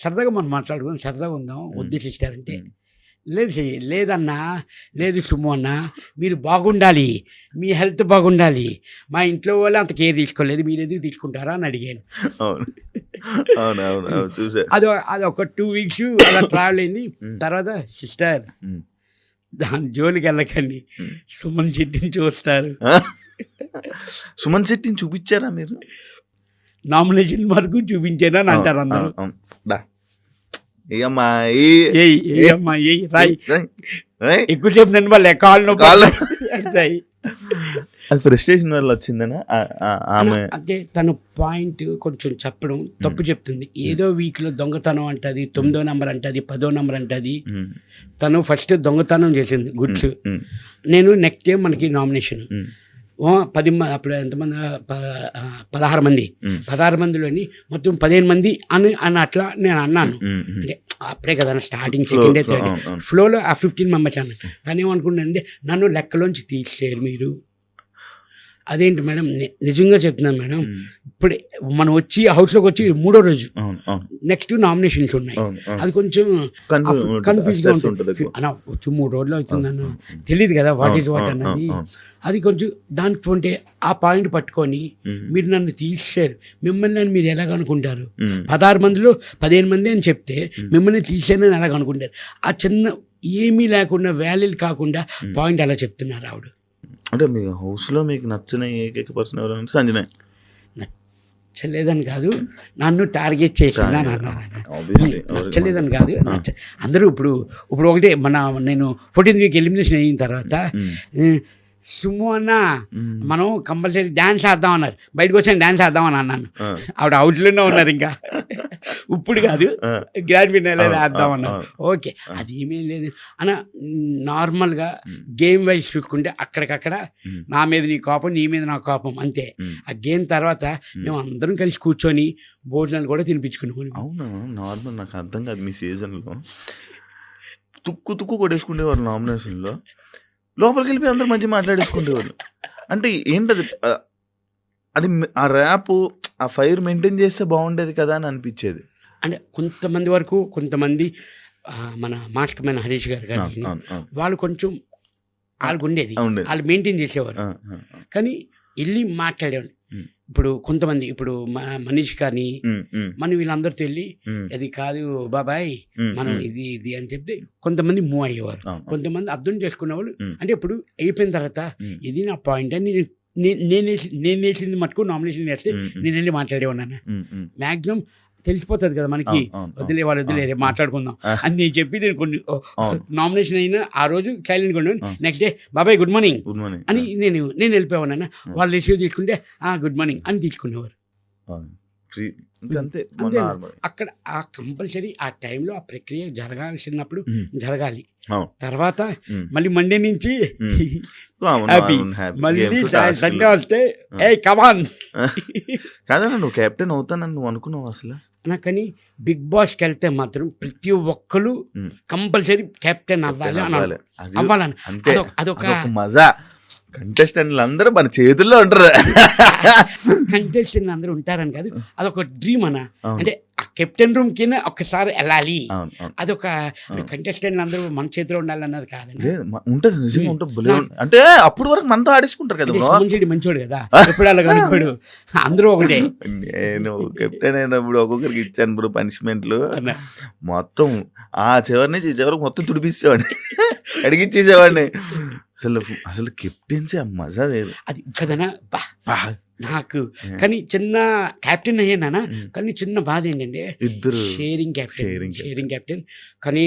సరదాగా మనం మాట్లాడుకుని సరదాగా ఉందాం, వద్దు సిస్టర్ అంటే, లేదన్నా, లేదు సుమ్ము అన్న, మీరు బాగుండాలి, మీ హెల్త్ బాగుండాలి, మా ఇంట్లో వాళ్ళు అంత కేర్ తీసుకోలేదు, మీరు ఎందుకు తీసుకుంటారా అని అడిగాను. అది ఒక 2 వీక్స్ అలా ట్రావెల్ అయింది. తర్వాత సిస్టర్ దాని జోలికి వెళ్ళకండి, సుమన్ శెట్టిని చూస్తారు. సుమన్ శెట్టిని చూపించారా మీరు? నామినేషన్ వరకు చూపించాను అని అంటారు అందరూ. ఎక్కువసేపు నేను వాళ్ళ కాళ్ళు పడతాయి. అది ఫ్రస్ట్రేషన్ వల్ల వచ్చిందనా? అంటే తను పాయింట్ కొంచెం చెప్పడం తప్పు చెప్తుంది. ఏదో వీక్లో దొంగతనం అంటది, 9వ నెంబర్ అంటది, 10వ నెంబర్ అంటది. తను ఫస్ట్ దొంగతనం చేసింది గుడ్స్. నేను నెక్స్ట్ టైం మనకి నామినేషన్ 10 మంది, అప్పుడు ఎంతమంది, 16 మంది, 16 మందిలోని మొత్తం 15 మంది అని అట్లా నేను అన్నాను. అంటే అప్పుడే కదా స్టార్టింగ్, సెకండ్ డే, థర్డ్ ఫ్లోలో ఆ 15 మెంబర్స్ అన్నాను. కానీ ఏమనుకుంటుంది, నన్ను లెక్కలోంచి తీసేరు మీరు. అదేంటి మేడం, నిజంగా చెప్తున్నాను మేడం, ఇప్పుడు మనం వచ్చి హౌస్లోకి వచ్చి 3వ రోజు, నెక్స్ట్ నామినేషన్స్ ఉన్నాయి. అది కొంచెం కన్ఫ్యూజ్గా ఉంటుంది అన్న, వచ్చి 3 రోజులు అవుతుందన్న, తెలియదు కదా వాట్ ఈజ్ వాట్ అన్నది. అది కొంచెం దానికి ఉంటే ఆ పాయింట్ పట్టుకొని మీరు నన్ను తీసేశారు, మిమ్మల్ని అని మీరు ఎలాగనుకుంటారు? 16 మందిలో 15 మంది అని చెప్తే మిమ్మల్ని తీసేనని ఎలాగనుకుంటారు? ఆ చిన్న ఏమీ లేకుండా, వ్యాలీలు కాకుండా పాయింట్ అలా చెప్తున్నారు ఆవిడ. అంటే మీ హౌస్లో మీకు నచ్చిన ఏకైక పర్సన్ ఎవరంటే సంజన. నచ్చలేదని కాదు, నన్ను టార్గెట్ చేసిందా నచ్చలేదని కాదు. అందరూ ఇప్పుడు ఒకటే, నేను 14th వీక్ ఎలిమినేషన్ అయిన తర్వాత సుమ్ము అన్న మనం కంపల్సరీ డ్యాన్స్ వేద్దాం అన్నారు. బయటకు వచ్చాను డ్యాన్స్ వేద్దామని అన్నాను. ఆవిడ హౌస్లోనే ఉన్నారు, ఇంకా ఇప్పుడు కాదు గ్రాండ్ ఫినాలే వేద్దామన్నారు. ఓకే, అది ఏమేం లేదు అన్న, నార్మల్గా గేమ్ వైజ్ చూసుకుంటే అక్కడికక్కడ నా మీద నీ కోపం, నీ మీద నా కోపం అంతే. ఆ గేమ్ తర్వాత మేము అందరం కలిసి కూర్చొని భోజనాలు కూడా తినిపించుకున్నాం. అవును, నార్మల్. నాకు అర్థం కాదు, మీ సీజన్లో తుక్కు కొట్టేసుకునేవారు నామినేషన్లో, లోపలికి వెళ్ళిపోయి అందరూ మంచిగా మాట్లాడేసుకునేవాళ్ళు. అంటే ఏంటది, అది ఆ ర్యాప్, ఆ ఫైర్ మెయింటైన్ చేస్తే బాగుండేది కదా అని అనిపించేది. అంటే కొంతమంది వరకు, కొంతమంది మన మాస్టర్ మైన హరీష్ గారు కానీ వాళ్ళు కొంచెం వాళ్ళకు ఉండేది, వాళ్ళు మెయింటైన్ చేసేవారు. కానీ వెళ్ళి మాట్లాడేవాళ్ళు. ఇప్పుడు కొంతమంది, ఇప్పుడు మనీష్ కానీ మనం వీళ్ళందరితో వెళ్ళి అది కాదు బాబాయ్ మనం ఇది అని చెప్తే కొంతమంది మూవ్ అయ్యేవారు, కొంతమంది అర్థం చేసుకునేవాళ్ళు. అంటే ఇప్పుడు అయిపోయిన తర్వాత ఇది నా పాయింట్ అని నేను వేసింది మటుకు నామినేషన్ వేస్తే నేను వెళ్ళి మాట్లాడేవాడినా. మ్యాక్సిమం తెలిసిపోతుంది కదా మనకి, వదిలేరే మాట్లాడుకుందాం అని నేను చెప్పి నేను కొన్ని నామినేషన్ అయినా ఆ రోజు సైలెంట్గా ఉన్నాను. నెక్స్ట్ డే బాబాయ్ గుడ్ మార్నింగ్ అని నేను వెళ్ళిపోయాను. వాళ్ళు రిసీవ్ తీసుకుంటే గుడ్ మార్నింగ్ అని తీసుకునేవారు. అక్కడ ఆ కంపల్సరీ ఆ టైంలో ఆ ప్రక్రియ జరగాల్సినప్పుడు జరగాలి. తర్వాత మళ్ళీ మండే నుంచి హ్యాపీ, మళ్ళీ సండే వస్తే ఏ కమాన్ కాదా నువ్వు కెప్టెన్ అవుతానని నువ్వు అనుకున్నావు అసలు? కానీ బిగ్ బాస్కి వెళ్తే మాత్రం ప్రతి ఒక్కరు కంపల్సరీ కెప్టెన్ అవ్వాలని అదొక మజా. కంటెస్టెంట్లు అందరూ మన చేతుల్లో ఉంటారు. కంటెస్టెంట్లు అందరూ ఉంటారని కాదు, అదొక డ్రీమ్ అన్న. అంటే ఆ కెప్టెన్ రూమ్ కింద ఒక్కసారి వెళ్ళాలి, అదొక కంటెస్టెంట్లు అందరూ మన చేతిలో ఉండాలన్నది కాదండి. ఉంటుంది, నిజంగా ఉంటుంది. అంటే అప్పుడు వరకు మనతో ఆడేసుకుంటారు కదా. మంచోడు కదా, ఎప్పుడు అలా కనుకోడు, అందరూ ఒకటే. నేను కెప్టెన్ అయినప్పుడు ఒక్కొక్కరికి ఇచ్చాను బ్రో పనిష్మెంట్లు. మొత్తం ఆ చివరి నుంచి ఈ చివరికి మొత్తం తుడిపిచ్చేవాడిని, అడిగిచ్చేసేవాడిని. అసలు కెప్టెన్సీ ఆ మజా వేరు. అది కదనా నాకు. కానీ చిన్న కెప్టెన్ అయ్యానా, కానీ చిన్న బాధ ఏంటంటే ఇద్దరు షేరింగ్ కెప్టెన్. కానీ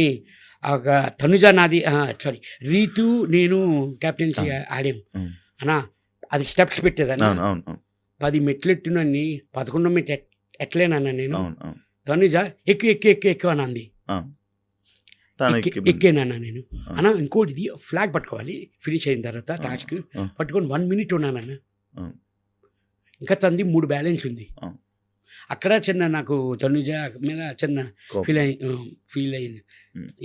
ఒక తనుజ నాది సారీ రీతు నేను కెప్టెన్సీ ఆడాం అన్నా. అది స్టెప్స్ పెట్టేదన్నా. అవును అవును అవును 10 మెట్లు ఎట్టునని 11వ మెట్లు ఎట్లేనన్నా నేను. అవును అవును తనుజ ఎక్కువ అని అంది. తను ఎక్కి ఎక్కేనన్నా నేను. అన్నా ఇంకోటి ఇది ఫ్లాగ్ పట్టుకోవాలి ఫినిష్ అయిన తర్వాత టాస్క్ పట్టుకొని 1 minute ఉన్నానన్నా. ఇంకా తంది 3 బ్యాలెన్స్ ఉంది. అక్కడ చిన్న నాకు తనుజ మీద చిన్న ఫీల్ అయింది.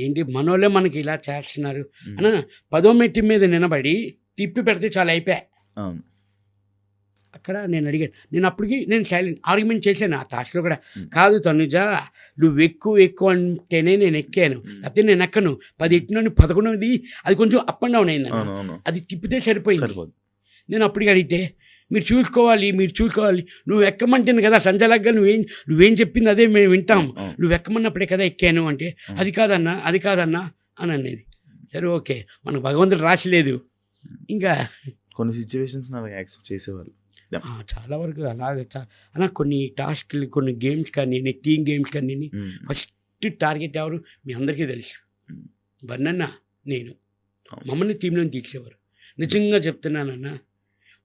ఏంటి మనోళ్ళే మనకి ఇలా చేస్తున్నారు అన్న. 10వ మెట్టు మీద నిలబడి తిప్పి పెడితే చాలా అయిపోయా. అక్కడ నేను అడిగాను. నేను అప్పటికి నేను సైలెంట్ ఆర్గ్యుమెంట్ చేశాను ఆ టాస్క్లో కూడా. కాదు తనుజ నువ్వు ఎక్కువ అంటేనే నేను ఎక్కాను, లేకపోతే నేను ఎక్కను. 10 ఎట్టినని 11ది అది కొంచెం అప్ అండ్ డౌన్ అయింది. అది తిప్పితే సరిపోయింది. నేను అప్పటికి అడిగితే మీరు చూసుకోవాలి నువ్వు ఎక్కమంటాను కదా సంజలగ్గా నువ్వేం చెప్పింది అదే మేము వింటాం, నువ్వు ఎక్కమన్నప్పుడే కదా ఎక్కాను అంటే అది కాదన్నా అని అనేది. సరే ఓకే, మనకు భగవంతుడు రాసిలేదు. ఇంకా కొన్ని సిచ్యువేషన్స్ యాక్సెప్ట్ చేసేవాళ్ళు చాలా వరకు అలాగే అలా కొన్ని టాస్క్లు కొన్ని గేమ్స్ కానీ టీమ్ గేమ్స్ కానీ ఫస్ట్ టార్గెట్ ఎవరు మీ అందరికీ తెలుసు. బన్నన్న నేను మమ్మల్ని టీంలో తీసేవారు. నిజంగా చెప్తున్నానన్నా,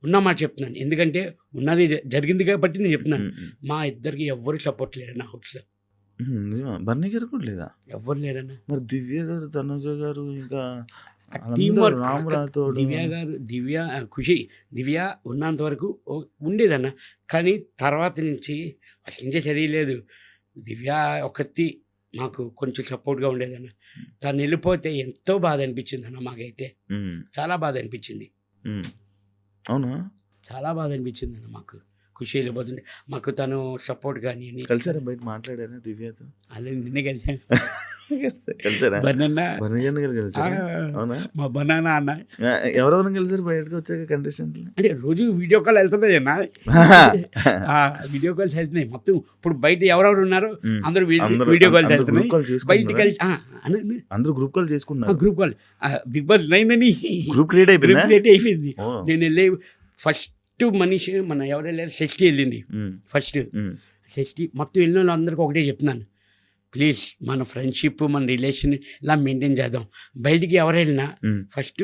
ఉన్నమాట చెప్తున్నాను. ఎందుకంటే ఉన్నది జరిగింది కాబట్టి నేను చెప్తున్నాను. మా ఇద్దరికి ఎవ్వరు సపోర్ట్ లేరన్న హౌస్లో. బన్నీ గారు కూడా లేదా? ఎవ్వరు లేరన్న. మరి దివ్య గారు తనుజ గారు ఇంకా టీమ్ వర్క్. దివ్య ఖుషి దివ్య ఉన్నంత వరకు ఉండేదన్న. కానీ తర్వాత నుంచి అసలు నుంచే చదివలేదు. దివ్య ఒకటి మాకు కొంచెం సపోర్ట్గా ఉండేదన్న. తను వెళ్ళిపోతే ఎంతో బాధ అనిపించింది అన్న. మాకైతే చాలా బాధ అనిపించింది. అవునా? చాలా బాధ అనిపించింది అన్న. మాకు ఖుషి వెళ్ళిపోతుండే. మాకు తను సపోర్ట్ కానీ కలిసారా? బయట మాట్లాడారా దివ్యతో? అలా నిన్నే కలిసాను. కలిసారా? బనానా అవునా? మా బనానా అన్న. ఎవరెవరు కలిసారు బయటకు వచ్చాక కంటెస్టెంట్లు? అంటే రోజు వీడియో కాల్ వెళ్తున్నాయి అన్న. వీడియో కాల్స్ వెళ్తున్నాయి మొత్తం. ఇప్పుడు బయట ఎవరెవరు ఉన్నారో అందరూ వీడియో కాల్స్ వెళ్తున్నాయి. బయటికి వెళ్ళి అందరూ గ్రూప్ కాల్ చేసుకున్నారు. గ్రూప్ కాల్ బిగ్ బాస్ 9 అని గ్రూప్ క్రియేట్ అయిపోయింది. నేను వెళ్ళే ఫస్ట్ మనిషి మన ఎవరు వెళ్ళారు షష్ఠి వెళ్ళింది. ఫస్ట్ షష్ఠి మొత్తం వెళ్ళిన వాళ్ళు అందరికీ ఒకటే చెప్తున్నాను, ప్లీజ్ మన ఫ్రెండ్షిప్ మన రిలేషన్ ఇలా మెయింటైన్ చేద్దాం. బయటికి ఎవరు వెళ్ళినా ఫస్ట్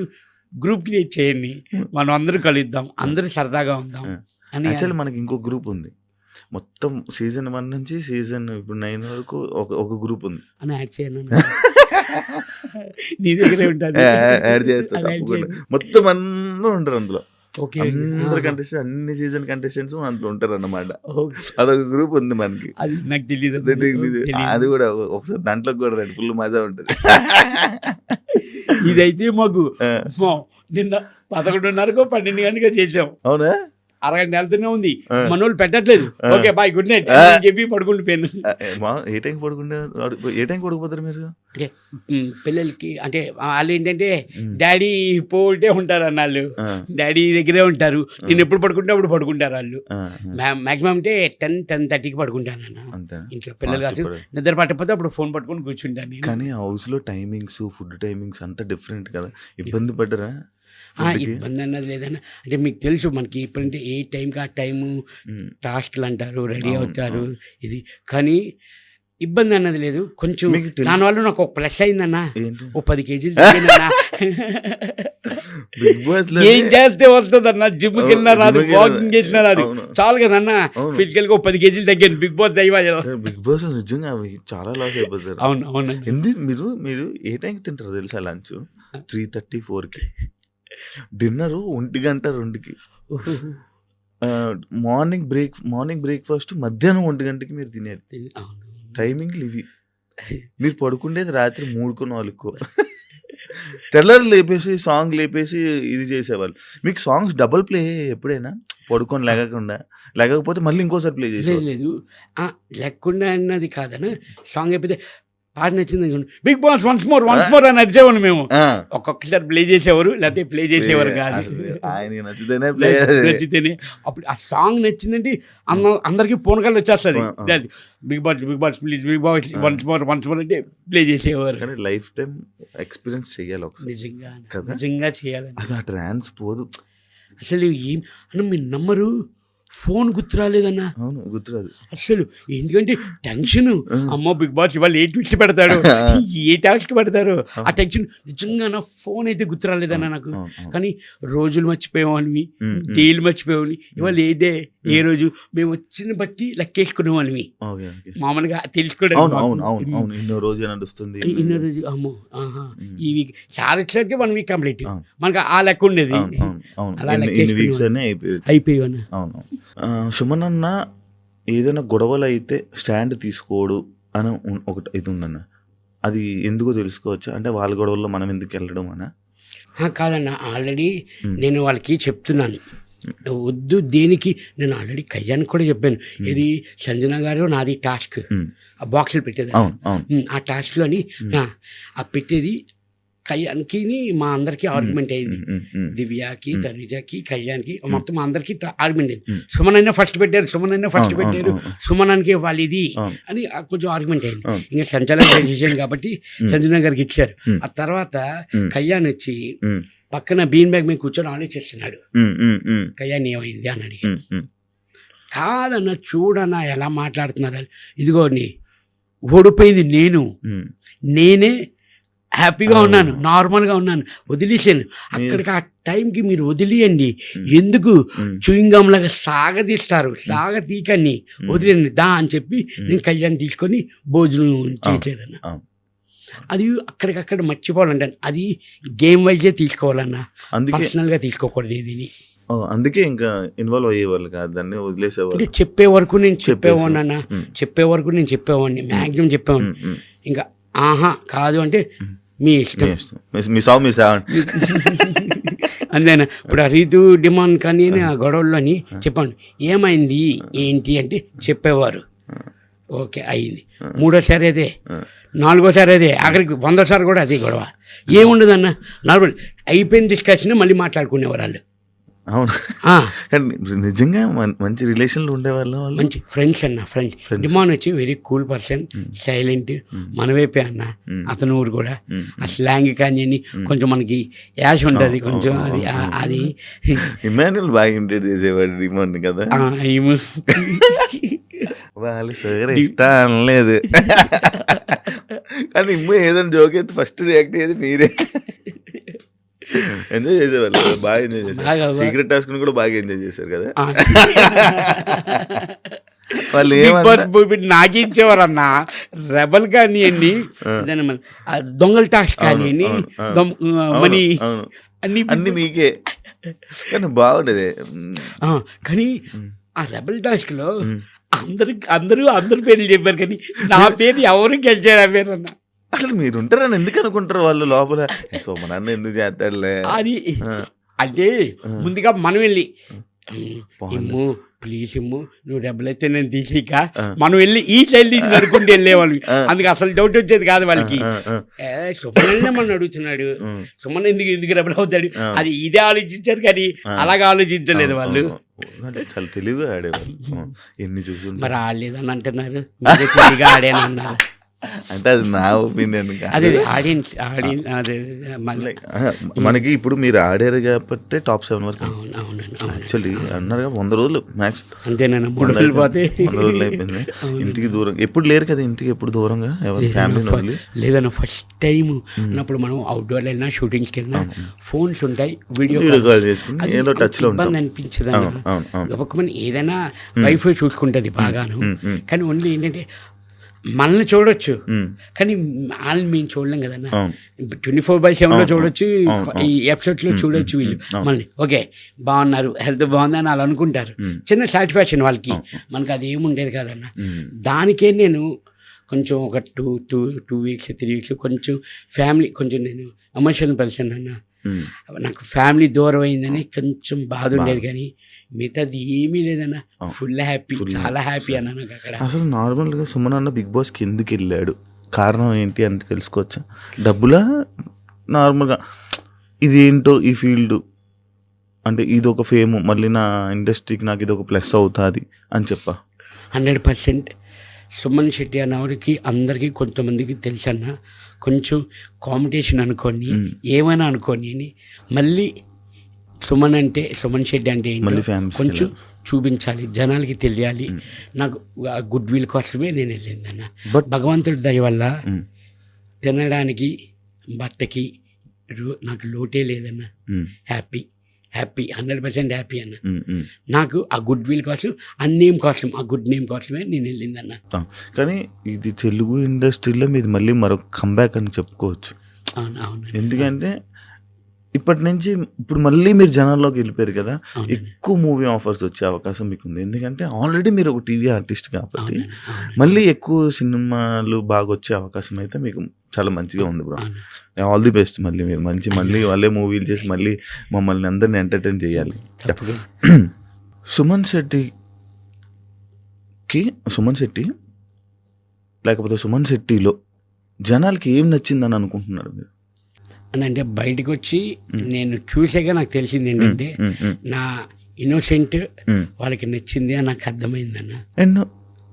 గ్రూప్ క్రియేట్ చేయండి, మనం అందరూ కలుద్దాం, అందరూ సరదాగా ఉందాం అని. యాక్చువల్లీ మనకి ఇంకో గ్రూప్ ఉంది. మొత్తం సీజన్ 1 నుంచి సీజన్ ఇప్పుడు 9 వరకు ఒక గ్రూప్ ఉంది అని యాడ్ చేయను. నీ దగ్గరే ఉంటుంది. యాడ్ చేస్తా. మొత్తం అందరూ ఉంటారు అందులో. ఓకే, అందరు కంటెస్టెంట్ అన్ని సీజన్ కంటెస్టెంట్స్ అందులో ఉంటారు అన్నమాట. అదొక గ్రూప్ ఉంది మనకి. అది నాకు తెలియదు. అది కూడా ఒకసారి దాంట్లో కూడా రండి, ఫుల్ మజా ఉంటుంది. ఇదైతే మాకు నిన్న 11:30 12 గంటగా చేసాం. అవునా? అరగంట వెళ్తూనే ఉంది. మనోళ్ళు పెట్టట్లేదు. ఓకే బాయ్ గుడ్ నైట్ చెప్పి పడుకుంటుపోయాను. ఏ టైం పడుకుపోతారు మీరు? అంటే పిల్లలకి అంటే వాళ్ళు ఏంటంటే డాడీ పోల్టే ఉంటారు అన్న. వాళ్ళు డాడీ దగ్గరే ఉంటారు. నేను ఎప్పుడు పడుకుంటే అప్పుడు పడుకుంటారు వాళ్ళు. మాక్సిమం అంటే 10-10:30కి పడుకుంటాను అన్న ఇంట్లో. పిల్లలు కాదు నిద్ర పట్టకపోతే అప్పుడు ఫోన్ పట్టుకొని కూర్చుంటాను. కానీ హౌస్ లో టైమింగ్స్ ఫుడ్ టైమింగ్స్ అంతా డిఫరెంట్ కదా, ఇబ్బంది పడ్డరా? ఇబ్బంది అన్నది లేదన్న. అంటే మీకు తెలుసు మనకి ఇప్పుడంటే ఏ టైంకి ఆ టైము టాస్క్లు అంటారు, రెడీ అవుతారు ఇది. కానీ ఇబ్బంది అన్నది లేదు. కొంచెం దానివల్ల నాకు ఒక ప్లస్ అయిందన్న. ఓ 10 kgs తగ్గిందన్న. ఏం చేస్తే వస్తుందన్న, జిమ్కి వెళ్ళినా రాదు, వాకింగ్ చేసినా రాదు, చాలు కదన్న. ఫిజికల్ గా 10 kgs తగ్గాను. బిగ్ బాస్ దైవాలు. బిగ్ బాస్ నిజంగా చాలా లాస్ అయిపోతారు. అవును అవును. ఎందుకు మీరు ఏ టైంకి తింటారు తెలుసా? లంచ్ 3:30-4కి, డిన్నరు 1 గంట 2కి, మార్నింగ్ బ్రేక్ఫాస్ట్ మధ్యాహ్నం 1 గంటకి మీరు తినేది. టైమింగ్లు ఇవి. మీరు పడుకుండేది రాత్రి 3-4. టెల్లర్ లేపేసి సాంగ్ లేపేసి ఇది చేసేవాళ్ళు. మీకు సాంగ్స్ డబుల్ ప్లే ఎప్పుడైనా పడుకొని లేకపోతే మళ్ళీ ఇంకోసారి ప్లే చేసే? లేదు లేకుండా అన్నది కాదన్న. సాంగ్ అయిపోతే పాట నచ్చింది బిగ్ బాస్ వన్స్ మోర్ అని అరిచేవాళ్ళు మేము. ఒక్కొక్కసారి ప్లే చేసేవారు, లేకపోతే ప్లే చేసేవారు కాదు. ఆయన నచ్చితేనే అప్పుడు ఆ సాంగ్ నచ్చిందంటే అందరికి ఫోన్ కాల్ వచ్చేస్తుంది. Bigg Boss please Bigg Boss once more అంటే ప్లే చేసేవారు. కానీ లైఫ్ టైం ఎక్స్పీరియన్స్ చేయాలి ఒకసారి. నిజంగా చేయాలి. అది ఆ ట్రాన్స్ పోదు అసలు. ఏం అన్న మీరు నమ్మరు, ఫోన్ గుర్తు రాలేదన్నా. అవును, గుర్తురాదు అసలు ఎందుకంటే టెన్షన్, అమ్మో బిగ్ బాస్ ఇవాళ ఏ ట్విస్ట్ పెడతాడు, ఏ టాస్క్ పెడతారు, ఆ టెన్షన్. నిజంగా నా ఫోన్ అయితే గుర్తు రాలేదన్నా నాకు. కానీ రోజులు మర్చిపోయేవాళ్ళవి, డేలు మర్చిపోయేవాళ్ళవి. ఇవాళ ఏ డే ఏ రోజు మేము వచ్చిన బట్టి లెక్కేసుకునేవాళ్ళవి. మామూలుగా తెలుసుకోవడం ఇన్నో రోజు నడుస్తుంది, ఇన్నో రోజు అమ్మో ఈ వీక్ చాలా వచ్చేసరికి 1 వీక్ కంప్లీట్, మనకు ఆ లెక్క ఉండేది. అలా అయిపోయాను. అవును. సుమన్ అన్న ఏదైనా గొడవలు అయితే స్టాండ్ తీసుకోడు అని ఒకటి ఇది ఉందన్న, అది ఎందుకో తెలుసుకోవచ్చా? అంటే వాళ్ళ గొడవల్లో మనం ఎందుకు వెళ్ళడం అన్న? కాదన్న, ఆల్రెడీ నేను వాళ్ళకి చెప్తున్నాను వద్దు దేనికి. నేను ఆల్రెడీ కళ్యాణ్కి కూడా చెప్పాను, ఇది సంజన గారు నాది టాస్క్, ఆ బాక్సులు పెట్టేది ఆ టాస్క్లోని ఆ పెట్టేది కళ్యాణ్కి మా అందరికీ ఆర్గ్యుమెంట్ అయింది. దివ్యాకి, తనుజకి, కళ్యాణ్కి మొత్తం అందరికీ ఆర్గ్యుమెంట్ అయింది. సుమన్ అయినా ఫస్ట్ పెట్టారు, సుమనానికి వాళ్ళు ఇది అని కొంచెం ఆర్గ్యుమెంట్ అయింది. ఇంకా సంచలన డెసిషన్ కాబట్టి సంజన గారికి ఇచ్చారు. ఆ తర్వాత కళ్యాణ్ వచ్చి పక్కన బీన్ బ్యాగ్ మీద కూర్చొని ఆలోచిస్తున్నాడు, కళ్యాణ్ ఏమైంది అని అడిగి. కాదన్న చూడన్నా ఎలా మాట్లాడుతున్నారు, ఇదిగో ఓడిపోయింది నేనే హ్యాపీగా ఉన్నాను, నార్మల్గా ఉన్నాను, వదిలేసాను. అక్కడికి ఆ టైంకి మీరు వదిలేయండి, ఎందుకు చూయింగం లాగా సాగతీకని వదిలేండి దా అని చెప్పి నేను కళ్యాణ్ తీసుకొని భోజనం చేసేదన్న. అది అక్కడికక్కడ మర్చిపోవాలంటే అది గేమ్ వైజే తీసుకోవాలన్నా, పర్సనల్గా తీసుకోకూడదు ఏదిని. అందుకే ఇంకా ఇన్వాల్వ్ అయ్యేవాళ్ళు కాదు, దాన్ని వదిలేసేవాళ్ళు. అంటే చెప్పే వరకు నేను చెప్పేవాడిని అన్న, చెప్పేవాడిని మ్యాక్సిమం చెప్పేవాడిని. ఇంకా కాదు అంటే మీ ఇష్టం, మీ సాగు మీ సాగు అంతేనా. ఇప్పుడు ఆ రీతు డిమాండ్ కానీ ఆ గొడవల్లోని చెప్పండి ఏమైంది ఏంటి అంటే చెప్పేవారు, ఓకే అయింది. మూడోసారి అదే, నాలుగోసారి అదే, ఆఖరికి 100సారి కూడా అదే గొడవ. ఏముండదన్న, నార్మల్ అయిపోయిన డిస్కషన్ మళ్ళీ మాట్లాడుకునేవారు వాళ్ళు. అవును, నిజంగా మంచి రిలేషన్లు ఉండేవాళ్ళు, మంచి ఫ్రెండ్స్ అన్న. ఫ్రెండ్స్ డిమాండ్ వచ్చి వెరీ కూల్ పర్సన్, సైలెంట్, మనవైపే అన్న. అతను ఊరు కూడా ఆ స్లాంగ్ కానీ కొంచెం మనకి యాష్ ఉంటుంది కొంచెం, అది ఇమాన్యుల్ బాగా ఇంట్రెడ్ చేసేవాడు డిమాండ్ కదా. వాళ్ళు సరే ఇస్తా అనలేదు కానీ ఇమ్ము ఏదైనా జోక్ అయితే ఫస్ట్ రియాక్ట్ అయ్యేది మీరే. ఎంజాయ్ చేసేవాళ్ళు, బాగా ఎంజాయ్ చేశారు. సీక్రెట్ టాస్క్ కూడా బాగా ఎంజాయ్ చేశారు కదా వాళ్ళు. నాకించేవారు అన్న రెబల్ కానీ దొంగల టాస్క్ కానీ మనీ అన్ని మీకే, కానీ బాగుండేది. కానీ ఆ రెబల్ టాస్క్ లో అందరూ పేర్లు చెప్పారు, కానీ నా పేరు ఎవరు గెలిచారు ఆ పేరు అన్న. అసలు మీరు ఉంటారని ఎందుకు అనుకుంటారు వాళ్ళు లోపల, సోమనాన్న ఎందుకు చేస్తాడులే అది. అంటే ముందుగా మనం వెళ్ళి ఇమ్ము ప్లీజ్ ఇమ్ము నువ్వు డబ్బులు అయితే నేను తీసిక మనం వెళ్ళి ఈ సైడ్ నుంచి నరుకుంటూ వెళ్ళేవాళ్ళు. అందుకు అసలు డౌట్ వచ్చేది కాదు వాళ్ళకి, సుమన్ మనం అడుగుతున్నాడు, సుమన్ ఎందుకు డబ్బులు అవుతాడు, అది ఇదే ఆలోచించారు కానీ అలాగే ఆలోచించలేదు వాళ్ళు. చాలా తెలివిగా ఆడేవాళ్ళు. ఎన్ని చూసి మరి ఆడలేదని అంటున్నారు, మీరే తెలివిగా ఆడానన్నారు. అంటే అది నా ఒపీనియన్. అదే ఆడియన్స్ అదే మనకి ఇప్పుడు మీరు ఆడారు కాబట్టి టాప్ 7 వరకు. యాక్చువల్లీ అన్నారు 100 రోజులు మ్యాక్స్, అంతేనా? 3 రోజులు పోతే 100 రోజులు అయిపోయింది. ఇంటికి దూరం ఎప్పుడు లేరు కదా, ఇంటికి ఎప్పుడు దూరంగా ఎవరి ఫ్యామిలీ లేదన్న. ఫస్ట్ టైం అన్నప్పుడు మనం అవుట్డోర్ వెళ్ళినా షూటింగ్స్కి వెళ్ళినా ఫోన్స్ ఉంటాయి, వీడియో కాల్ చేసుకుని ఏదో టచ్ లో ఇబ్బంది అనిపించదు అన్న. గొప్ప ఏదైనా వైఫై చూసుకుంటుంది బాగాను, కానీ ఓన్లీ ఏంటంటే మనల్ని చూడొచ్చు కానీ వాళ్ళని మేము చూడలేం కదన్నా. 24/7 చూడొచ్చు, ఈ ఎపిసోడ్స్లో చూడొచ్చు వీళ్ళు మనల్ని. ఓకే బాగున్నారు, హెల్త్ బాగుంది అని వాళ్ళు అనుకుంటారు, చిన్న సాటిస్ఫాక్షన్ వాళ్ళకి. మనకు అది ఏముండేది కాదన్న. దానికే నేను కొంచెం ఒక 2 వీక్స్ 3 వీక్స్ కొంచెం ఫ్యామిలీ, కొంచెం నేను ఎమోషనల్ పర్సన్ అన్న. నాకు ఫ్యామిలీ దూరం అయిందని కొంచెం బాధ ఉండేది, కానీ మిగతాది ఏమీ లేదన్న. ఫుల్ హ్యాపీ, చాలా హ్యాపీ అన్న నాకు అక్కడ. అసలు నార్మల్గా సుమన్ అన్న బిగ్ బాస్కి ఎందుకు వెళ్ళాడు, కారణం ఏంటి అంటే తెలుసుకోవచ్చా? డబ్బులా, నార్మల్గా ఇది ఏంటో ఈ ఫీల్డ్ అంటే ఇది ఒక ఫేమ్, మళ్ళీ నా ఇండస్ట్రీకి నాకు ఇది ఒక ప్లస్ అవుతుంది అని చెప్పా? 100% సుమన్ శెట్టి అన్నవాడికి అందరికీ కొంతమందికి తెలుసు అన్న. కొంచెం కాంపిటీషన్ అనుకోని ఏమైనా అనుకోని అని మళ్ళీ సుమన్ శెట్టి అంటే ఏంటో కొంచెం చూపించాలి, జనాలకి తెలియాలి. నాకు గుడ్ విల్ కోసమే నేను వెళ్ళిందన్న. బట్ భగవంతుడి దయ వల్ల తినడానికి బట్టకి నాకు లోటే లేదన్న. హ్యాపీ 100% హ్యాపీ అన్న. నాకు ఆ గుడ్ విల్ కోసం, ఆ నేమ్ కోసం, ఆ గుడ్ నేమ్ కోసమే నేను వెళ్ళిందన్న. కానీ ఇది తెలుగు ఇండస్ట్రీలో మీది మళ్ళీ మరొక కంబ్యాక్ అని చెప్పుకోవచ్చు. అవును. ఎందుకంటే ఇప్పటి నుంచి ఇప్పుడు మళ్ళీ మీరు జనాల్లోకి వెళ్ళిపోయారు కదా, ఎక్కువ మూవీ ఆఫర్స్ వచ్చే అవకాశం మీకు ఉంది. ఎందుకంటే ఆల్రెడీ మీరు ఒక టీవీ ఆర్టిస్ట్ కాబట్టి మళ్ళీ ఎక్కువ సినిమాలు బాగా వచ్చే అవకాశం అయితే మీకు చాలా మంచిగా ఉంది బ్రో. All the best. మళ్ళీ మీరు మళ్ళీ వాళ్ళే మూవీలు చేసి మళ్ళీ మమ్మల్ని అందరిని ఎంటర్టైన్ చేయాలి. సుమన్ శెట్టి లేకపోతే సుమన్ శెట్టిలో జనాలకి ఏం నచ్చిందని అనుకుంటున్నారు మీరు? అని అంటే బయటకు వచ్చి నేను చూసాక నాకు తెలిసింది ఏంటంటే నా ఇన్నోసెంట్ వాళ్ళకి నచ్చింది అని నాకు అర్థమైందన్న. అండ్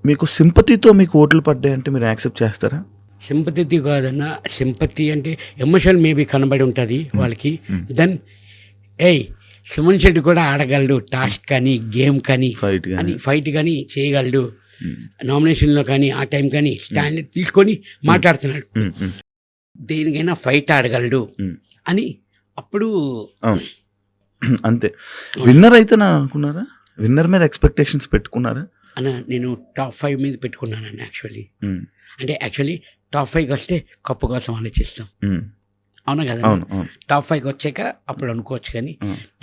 మీకు సింపతితో మీకు ఓట్లు పడ్డాయంటే మీరు యాక్సెప్ట్ చేస్తారా? సింపతి కాదన్న, సింపతి అంటే ఎమోషన్ మేబీ కనబడి ఉంటుంది వాళ్ళకి. దెన్ సుమన్ శెట్టి కూడా ఆడగలడు, టాస్క్ కానీ గేమ్ కానీ ఫైట్ కానీ చేయగలడు, నామినేషన్లో కానీ ఆ టైం కానీ స్టాండ్ తీసుకొని మాట్లాడుతున్నాడు, దేనికైనా ఫైట్ ఆడగలడు అని. అప్పుడు అంతే. విన్నర్ అయితే నా అనుకున్నారా? విన్నర్ మీద ఎక్స్పెక్టేషన్స్ పెట్టుకున్నారా? అన్న నేను టాప్ 5 మీద పెట్టుకున్నాను యాక్చువల్లీ. అంటే యాక్చువల్లీ టాప్ 5కి వస్తే కప్పు కోసం ఆలోచిస్తాం, అవునా కదా? టాప్ 5కి వచ్చాక అప్పుడు అనుకోవచ్చు, కానీ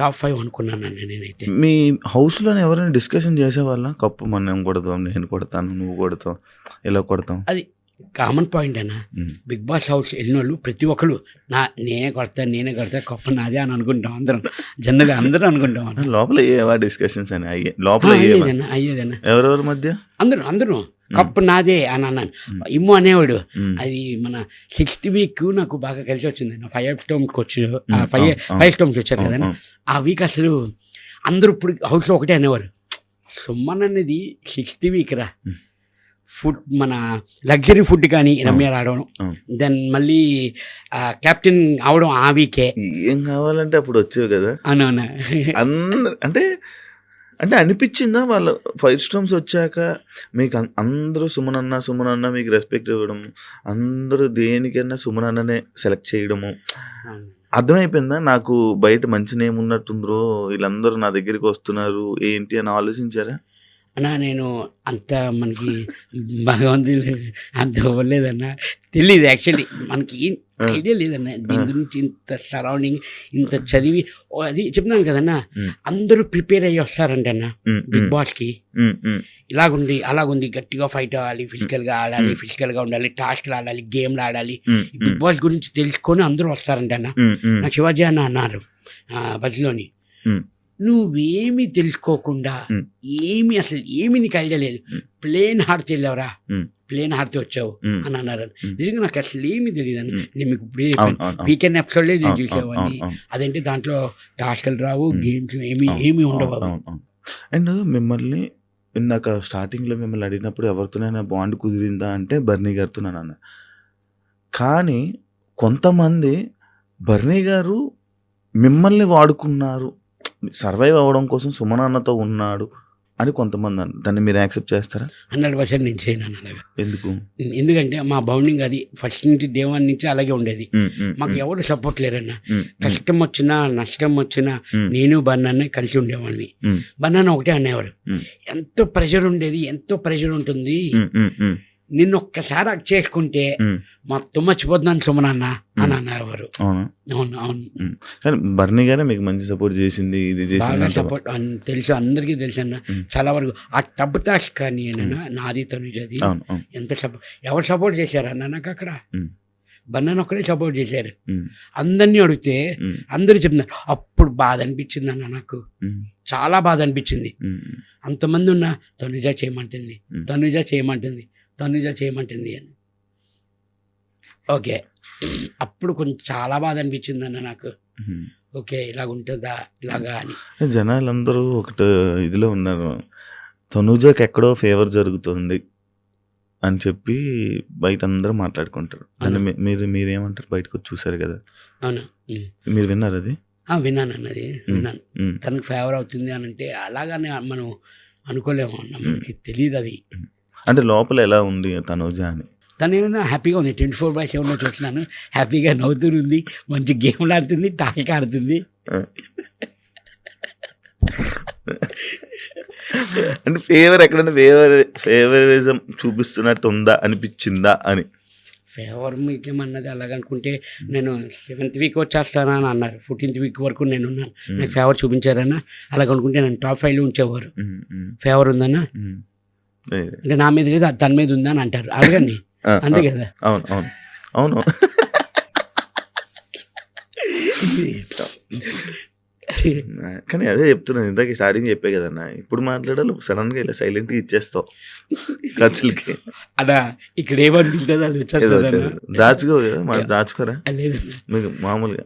టాప్ 5 అనుకున్నాను నేనైతే. మీ హౌస్లో ఎవరైనా డిస్కషన్ చేసేవాళ్ళ? కప్పు మనం కొడతాం, నేను కొడతాను, నువ్వు కొడతావు, ఇలా కొడతాం, అది కామన్ పాయింట్ అన్న. బిగ్ బాస్ హౌస్ వెళ్ళిన వాళ్ళు ప్రతి ఒక్కరు నేనే కొడతా కప్పు నాదే అని అనుకుంటాం అందరం, జనరల్గా అందరూ అనుకుంటాం. లోపల డిస్కషన్స్ అని అయ్యేదన్న ఎవరెవరి మధ్య అందరూ కప్పు నాదే అని అన్నాను. ఇమ్ము అనేవాడు. అది మన 6th వీక్ నాకు బాగా కలిసి వచ్చింది. 5 స్టోమ్కి వచ్చు, 5 స్టోమ్కి వచ్చారు కదా. ఆ వీక్ అసలు అందరూ ఇప్పుడు హౌస్లో ఒకటే అనేవారు, సుమన్ అనేది 6th వీక్ రా, ఫుడ్ మన లగ్జరీ ఫుడ్ కానీ రమ్య రావడం, దెన్ మళ్ళీ కెప్టెన్ అవడం ఆ వీకే. ఏం కావాలంటే అప్పుడు వచ్చేవి కదా. అవునవునా అంటే అనిపించిందా వాళ్ళ 5 స్టోమ్స్ వచ్చాక మీకు అందరూ సుమన్ అన్న మీకు రెస్పెక్ట్ ఇవ్వడం, అందరూ దేనికైనా సుమన్ అన్ననే సెలెక్ట్ చేయడము అర్థమైపోయిందా? నాకు బయట మంచి నేమ్ ఉన్నట్టుందో, వీళ్ళందరూ నా దగ్గరికి వస్తున్నారు ఏంటి అని ఆలోచించారా? అన్నా నేను అంత మనకి భగవంతుడు అంత ఇవ్వలేదన్న, తెలియదు యాక్చువల్లీ, మనకి ఐడియా లేదన్న దీని గురించి. ఇంత సరౌండింగ్ ఇంత చదివి అది చెప్తున్నాను కదన్న, అందరూ ప్రిపేర్ అయ్యి వస్తారంట అన్న బిగ్ బాస్కి. ఇలాగుంది అలాగుంది, గట్టిగా ఫైట్ అవ్వాలి, ఫిజికల్గా ఆడాలి, ఫిజికల్గా ఉండాలి, టాస్క్లు ఆడాలి, గేమ్లు ఆడాలి, బిగ్ బాస్ గురించి తెలుసుకొని అందరూ వస్తారంట అన్న. నాకు శివాజీ అన్న అన్నారు బస్లోని, నువ్వేమి తెలుసుకోకుండా అసలు ఏమి నీకు ఐడియా లేదు, ప్లేన్ హార్ట్ వెళ్ళావురా, ప్లేన్ హార్ట్ వచ్చావు అని అన్నారు. నిజంగా నాకు అసలు ఏమీ తెలియదు అని నేను మీకు ఇప్పుడే చెప్పాను. వీకెండ్ ఎపిసోడ్లే నేను చూసేవాడిని. అదంటే దాంట్లో టాస్క్లు రావు, గేమ్స్ ఏమి ఉండవు. అండ్ మిమ్మల్ని ఇందాక స్టార్టింగ్లో మిమ్మల్ని అడిగినప్పుడు ఎవరితోనైనా బాండ్ కుదిరిందా అంటే బర్నీ గారితో అన్న. కానీ కొంతమంది బర్నీ గారు మిమ్మల్ని వాడుకున్నారు, సర్వైవ్ అవ్వడం కోసం సుమన్ అన్నతో ఉన్నాడు అని కొంతమంది దాన్ని మీరు యాక్సెప్ట్ చేస్తారా? 100% నేను చేయను అలాగా. ఎందుకు? ఎందుకంటే మా బౌండింగ్ అది ఫస్ట్ నుంచి డే 1 నుంచి అలాగే ఉండేది. మాకు ఎవరు సపోర్ట్ లేరన్న. కష్టం వచ్చినా నష్టం వచ్చినా నేను బన్నాన్ని కలిసి ఉండేవాడిని. బన్నాన్న ఒకటే అనేవారు, ఎంతో ప్రెషర్ ఉండేది, ఎంతో ప్రెషర్ ఉంటుంది, నిన్ను ఒక్కసారి అక్ చేసుకుంటే మొత్తం మర్చిపోతున్నాను సుమన్ అన్న అని అన్నారు. అవును. కానీ బర్నీ గారే మీకు మంచి సపోర్ట్ చేసింది, ఇది చేసింది సపోర్ట్ తెలుసు, అందరికీ తెలుసు అన్న. చాలా వరకు ఆ టబ్ టాస్క్ కానీ నాది తనుజది ఎంత సపోర్ట్, ఎవరు సపోర్ట్ చేశారు అన్న నాకు అక్కడ? బన్నాను ఒక్కడే సపోర్ట్ చేశారు. అందరినీ అడిగితే అందరూ చెప్తున్నారు. అప్పుడు బాధ అనిపించింది అన్న, నాకు చాలా బాధ అనిపించింది. అంతమంది ఉన్న తనుజ చేయమంటుంది అని. ఓకే, అప్పుడు కొంచెం చాలా బాధ అనిపించింది అన్న నాకు. ఓకే, ఇలాగ ఉంటుందా ఇలాగా అని. జనాలందరూ ఒకటి ఇదిలో ఉన్నారు, తనుజకి ఎక్కడో ఫేవర్ జరుగుతుంది అని చెప్పి బయట అందరూ మాట్లాడుకుంటారు. దాన్ని మీరేమంటారు? బయటకు వచ్చి చూసారు కదా, అవును, మీరు విన్నారు అది? విన్నాను అన్నది విన్నాను. తనకు ఫేవర్ అవుతుంది అని అంటే అలాగనే మనం అనుకోలేము అన్న, మనకి తెలియదు అది. అంటే లోపల ఎలా ఉంది తనూజ అని? తను ఏమైనా హ్యాపీగా ఉంది, 24/7 చూస్తున్నాను, హ్యాపీగా నవ్వుతుంది, మంచి గేమ్లు ఆడుతుంది, టాక్ ఆడుతుంది. అంటే ఎక్కడైనా ఫేవరిజం చూపిస్తున్నట్టు ఉందా అనిపించిందా అని? ఫేవర్ మీకేమన్నది అలాగనుకుంటే నేను 7th వీక్ వచ్చేస్తానా అని అన్నారు, 14th వీక్ వరకు నేను ఉన్నాను, నాకు ఫేవర్ చూపించారన్నా. అలాగనుకుంటే నేను టాప్ 5లో ఉంచేవారు. ఫేవర్ ఉందన్నా అంటే నా మీద లేదు, తన మీద ఉందా అని అంటారు. అడగండి, అంతే కదా. అవును అవును అవును. కానీ అదే చెప్తున్నాను, ఇందాక స్టార్టింగ్ చెప్పే కదన్నా, ఇప్పుడు మాట్లాడాలి సడన్గా ఇలా సైలెంట్గా ఇచ్చేస్తావు ఖర్చులకి. అదా ఇక్కడ ఏమనిపిస్తుంది అది వచ్చేస్తుంది. దాచుకో కదా, మనం దాచుకోరా లేదన్నా, మీకు మామూలుగా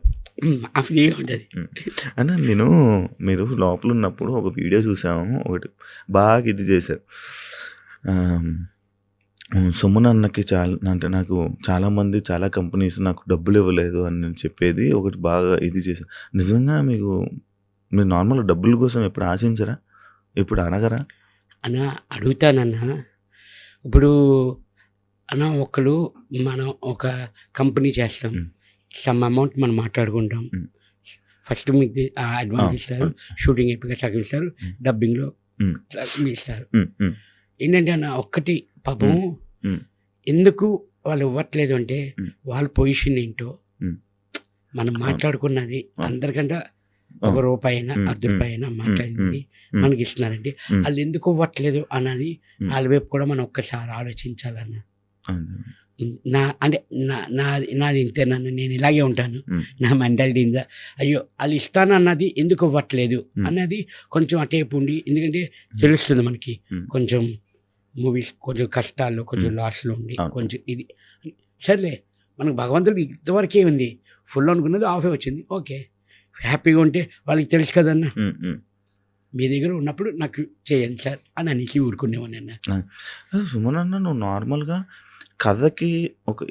ఫ్రీగా ఉంటుంది అన్న. మీరు లోపల ఉన్నప్పుడు ఒక వీడియో చూసాము, ఒకటి బాగా ఇది చేశారు. సుమన్ అన్నకి అంటే నాకు చాలామంది చాలా కంపెనీస్ నాకు డబ్బులు ఇవ్వలేదు అని నేను చెప్పేది ఒకటి బాగా ఇది చేశాను. నిజంగా మీరు నార్మల్గా డబ్బుల కోసం ఎప్పుడు ఆశించరా, ఎప్పుడు అడగరా? అన్న అడుగుతానన్నా. ఇప్పుడు అన్న ఒకళ్ళు మనం ఒక కంపెనీ చేస్తాం, సమ్ అమౌంట్ మనం మాట్లాడుకుంటాం. ఫస్ట్ మీకు అడ్వాన్స్ ఇస్తారు, షూటింగ్ అయిపోయి సగం ఇస్తారు, డబ్బింగ్లో ఇస్తారు. ఏంటంటే అన్న ఒక్కటి పాపం ఎందుకు వాళ్ళు ఇవ్వట్లేదు అంటే వాళ్ళ పొజిషన్ ఏంటో మనం మాట్లాడుకున్నది అందరికంటే ₹1 అయినా ₹10 అయినా మాట్లాడింది మనకి ఇస్తున్నారండి. వాళ్ళు ఎందుకు ఇవ్వట్లేదు అన్నది వాళ్ళ వైపు కూడా మనం ఒక్కసారి ఆలోచించాలన్న. నాది ఇంతేనన్న, నేను ఇలాగే ఉంటాను, నా మెంటాలిటీ ఇందా. అయ్యో వాళ్ళు ఇస్తాను అన్నది ఎందుకు ఇవ్వట్లేదు అన్నది కొంచెం అటేపు ఉండి, ఎందుకంటే తెలుస్తుంది మనకి కొంచెం మూవీస్ కొంచెం కష్టాల్లో కొంచెం లాస్లో ఉండి కొంచెం ఇది సర్లే, మనకు భగవంతుడు ఇంతవరకే ఉంది, ఫుల్ అనుకున్నది ఆఫే వచ్చింది, ఓకే హ్యాపీగా ఉంటే వాళ్ళకి తెలుసు కదన్న. మీ దగ్గర ఉన్నప్పుడు నాకు చేయండి సార్ అని అనేసి ఊరుకునేవాడిని అన్న. సుమన్ అన్న, నువ్వు నార్మల్గా కథకి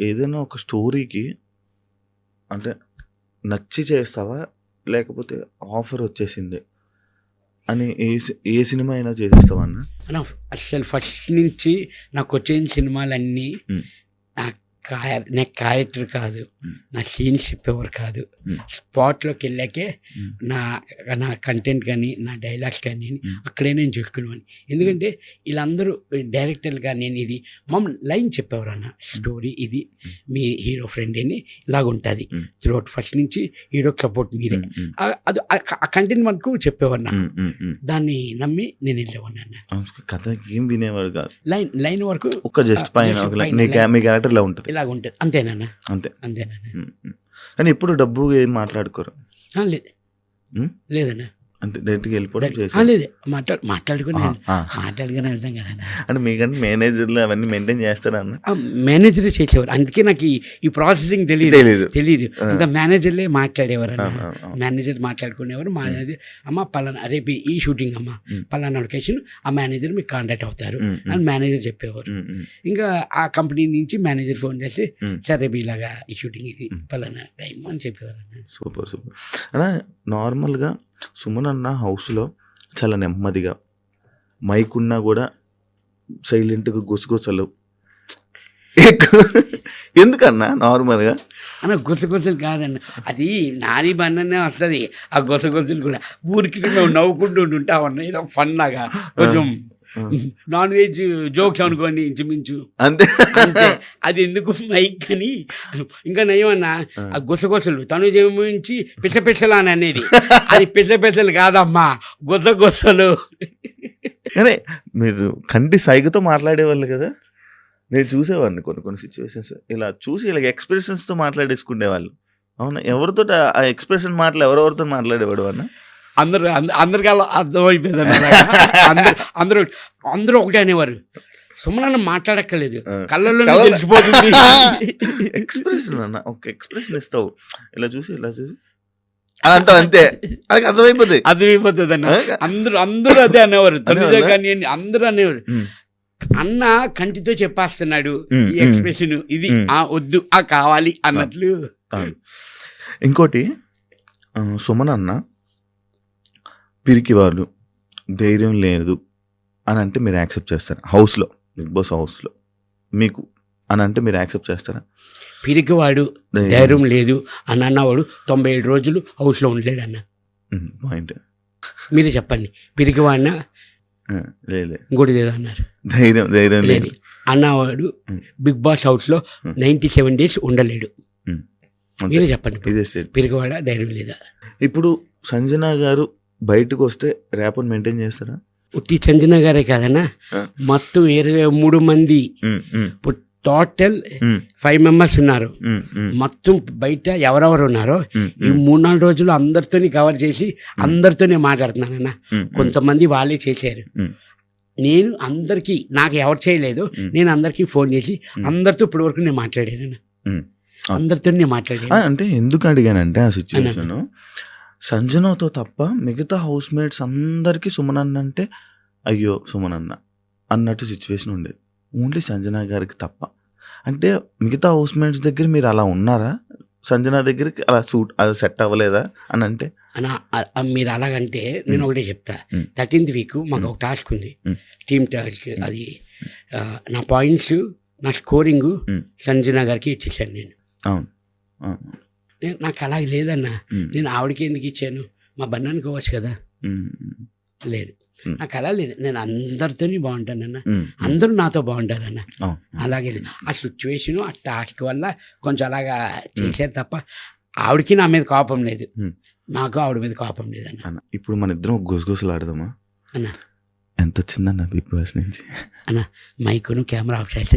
ఏదైనా ఒక స్టోరీకి అంటే నచ్చి చేస్తావా, లేకపోతే ఆఫర్ వచ్చేసింది అని ఏ సినిమా అయినా చేసేస్తావా అన్న? అసలు ఫస్ట్ నుంచి నాకు వచ్చిన సినిమాలన్నీ నా క్యారెక్టర్ కాదు, నా సీన్స్ చెప్పేవారు కాదు. స్పాట్లోకి వెళ్ళాకే నా కంటెంట్ కానీ నా డైలాగ్స్ కానీ అక్కడే నేను చూసుకునేవాడిని. ఎందుకంటే వీళ్ళందరూ డైరెక్టర్లు కానీ ఇది మమ్మల్ని లైన్ చెప్పేవారు అన్న, స్టోరీ ఇది మీ హీరో ఫ్రెండ్ అని ఇలాగుంటుంది త్రూఅవుట్, ఫస్ట్ నుంచి హీరోకి సపోర్ట్ మీరే, అది ఆ కంటెంట్ వరకు చెప్పేవారు నాకు. దాన్ని నమ్మి నేను వెళ్ళేవాడిని అన్న. కథ ఏం వినేవాడు కాదు, లైన్ వరకు ఒక జస్ట్ పైన మీ క్యారెక్టర్ లా ఉంటుంది, ఇలాగ ఉంటుంది అంతేనా? అంతేనా? కానీ ఇప్పుడు డబ్బు ఏం మాట్లాడుకోరు? లేదన్నా, అంతే డైరెక్ట్గా వెళ్ళిపోవడం చేసి లేదు, మాట్లాడుకుని వెళ్తాం కదా. అంటే మీకంటే మేనేజర్లు అవన్నీ మెయింటైన్ చేస్తారన్న? మేనేజర్ చేసేవారు, అందుకే నాకు ఈ ప్రాసెసింగ్ తెలియదు. అంత మేనేజర్లే మాట్లాడేవారు అన్న. మేనేజర్ మాట్లాడుకునేవారు. మేనేజర్ అమ్మ పలానా రేపు ఈ షూటింగ్ అమ్మ పలానా లొకేషన్, ఆ మేనేజర్ మీకు కాంటాక్ట్ అవుతారు అని మేనేజర్ చెప్పేవారు. ఇంకా ఆ కంపెనీ నుంచి మేనేజర్ ఫోన్ చేసి సరే రేపు ఇలాగా ఈ షూటింగ్ ఇది పలానా టైం అని చెప్పేవారు అన్న. సూపర్ అన్న. నార్మల్గా సుమన్ అన్న హౌస్లో చాలా నెమ్మదిగా, మైక్ ఉన్నా కూడా సైలెంట్గా గుసగుసలు ఎందుకన్నా? నార్మల్గా అన్న గుసగుసలు కాదన్న, అది నాది బండనే వస్తుంది. ఆ గుసగుసలు కూడా ఊరికి నవ్వుకుంటూ ఉంటావు అన్న, ఏదో ఫన్ లాగా కొంచెం నాన్ వెజ్ జోక్స్ అనుకోండి ఇంచుమించు అంతే. అది ఎందుకు మైక్ అని. ఇంకా నయమన్నా ఆ గుసగుసలు తను జమించి పిసపిసలు అని అనేది, అది పిసపిసలు కాదమ్మా, గుసగుసలు. కానీ మీరు కంటి సైగతో మాట్లాడేవాళ్ళు కదా, నేను చూసేవాడిని కొన్ని సిచ్యువేషన్స్ ఇలా చూసి ఇలా ఎక్స్ప్రెషన్స్తో మాట్లాడేసుకునేవాళ్ళు. అవునా? ఎవరితో ఆ ఎక్స్ప్రెషన్ మాటలు ఎవరెవరితో మాట్లాడేవాడు అన్న? అందరికి అర్థమైపోయింది. అందరూ ఒకటే అనేవారు, సుమన్ మాట్లాడక్కర్లేదు, కళ్ళల్లో తెలిసిపోతుంది. ఎక్స్ప్రెషన్ అన్న, ఒక ఎక్స్ప్రెషన్ ఇస్తావు, ఇలా చూసి అలా అంటావు అంతే, అది అర్థమైపోతుంది అన్న. అందరూ అదే అనేవారు, తనుజ కానీ అందరూ అనేవారు, అన్న కంటితో చెప్పేస్తున్నాడు ఈ ఎక్స్ప్రెషన్, ఇది వద్దు ఆ కావాలి అన్నట్లు. ఇంకోటి సుమన్ అన్న పిరికివాడు, ధైర్యం లేదు అని అంటే మీరు యాక్సెప్ట్ చేస్తారా? హౌస్లో, బిగ్ బాస్ హౌస్లో మీకు అని అంటే మీరు యాక్సెప్ట్ చేస్తారా? పిరికివాడు, ధైర్యం లేదు అని అన్నవాడు 97 రోజులు హౌస్లో ఉండలేడు అన్న. పాయింట్. మీరే చెప్పండి, పిరికివాడిన లేదు ఇంకోటి ఏదో అన్నారు, ధైర్యం ధైర్యం లేదు లేదు అన్నవాడు బిగ్ బాస్ హౌస్లో 97 days ఉండలేడు. మీరే చెప్పండి, ఇదే సేమ్. పిరికివాడ, ధైర్యం లేదా? ఇప్పుడు సంజన గారు బయటకు వస్తే ర్యాప్ మెయింటైన్ చేస్తారా? ఉట్టి సంజన గారే కాదన్నా, మొత్తం 23 మంది, ఇప్పుడు టోటల్ 5 members ఉన్నారు. మొత్తం బయట ఎవరెవరు ఉన్నారో ఈ 3-4 రోజులు అందరితోని కవర్ చేసి అందరితోనే మాట్లాడుతున్నానన్న. కొంతమంది వాళ్ళే చేశారు. నేను అందరికీ, నాకు ఎవరు చేయలేదు, నేను అందరికీ ఫోన్ చేసి అందరితో ఇప్పటి వరకు నేను మాట్లాడాను. అందరితో నేను మాట్లాడాను. అంటే ఎందుకు అడిగానంటే ఆ సిచ్యువేషన్, సంజనతో తప్ప మిగతా హౌస్ మేట్స్ అందరికీ సుమనన్న అంటే అయ్యో సుమనన్న అన్నట్టు సిచ్యువేషన్ ఉండేది. ఓన్లీ సంజన గారికి తప్ప. అంటే మిగతా హౌస్ మేట్స్ దగ్గర మీరు అలా ఉన్నారా? సంజన దగ్గరికి అలా అది సెట్ అవ్వలేదా అని అంటే? మీరు అలాగంటే నేను ఒకటే చెప్తా. 13th week మాకు ఒక టాస్క్ ఉంది, టీమ్ టాస్క్. అది నా పాయింట్స్, నా స్కోరింగ్ సంజన గారికి ఇచ్చేసాను నేను. అవును, నాకు అలాగే లేదన్నా. నేను ఆవిడకి ఎందుకు ఇచ్చాను? మా బంధానికి ఇవ్వచ్చు కదా. లేదు, నాకు అలా లేదు. నేను అందరితోని బాగుంటానన్న, అందరూ నాతో బాగుంటారన్న. అలాగే ఆ సిచ్యువేషన్, ఆ టాస్క్ వల్ల కొంచెం అలాగా చేశారు తప్ప ఆవిడకి నా మీద కోపం లేదు, నాకు ఆవిడ మీద కోపం లేదన్న. ఇప్పుడు మన ఇద్దరం గుసగుసలు ఆడదామా అన్న? ఎంత వచ్చిందన్న బిగ్ బాస్ నుంచి? అన్న మైకును కెమెరా ఆఫ్ చేస్తే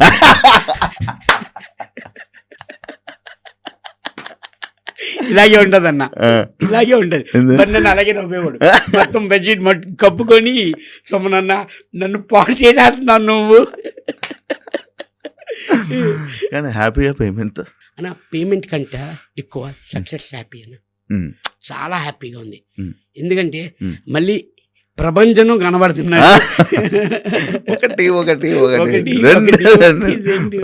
ఇలాగే ఉండదు అన్న, ఇలాగే ఉండదు. మరి నన్ను అలాగే నవ్వేవాడు, మొత్తం బెడ్షీట్ కప్పుకొని సొమ్మనన్న నన్ను పాడు చేసేస్తున్నాను నువ్వు. కానీ హ్యాపీగా పేమెంట్ అన్న, పేమెంట్ కంటే ఎక్కువ సక్సెస్ హ్యాపీ అన్న. చాలా హ్యాపీగా ఉంది. ఎందుకంటే మళ్ళీ ప్రభంజనం కనబడుతున్నాడు. ఒకటి ఒకటి ఒకటి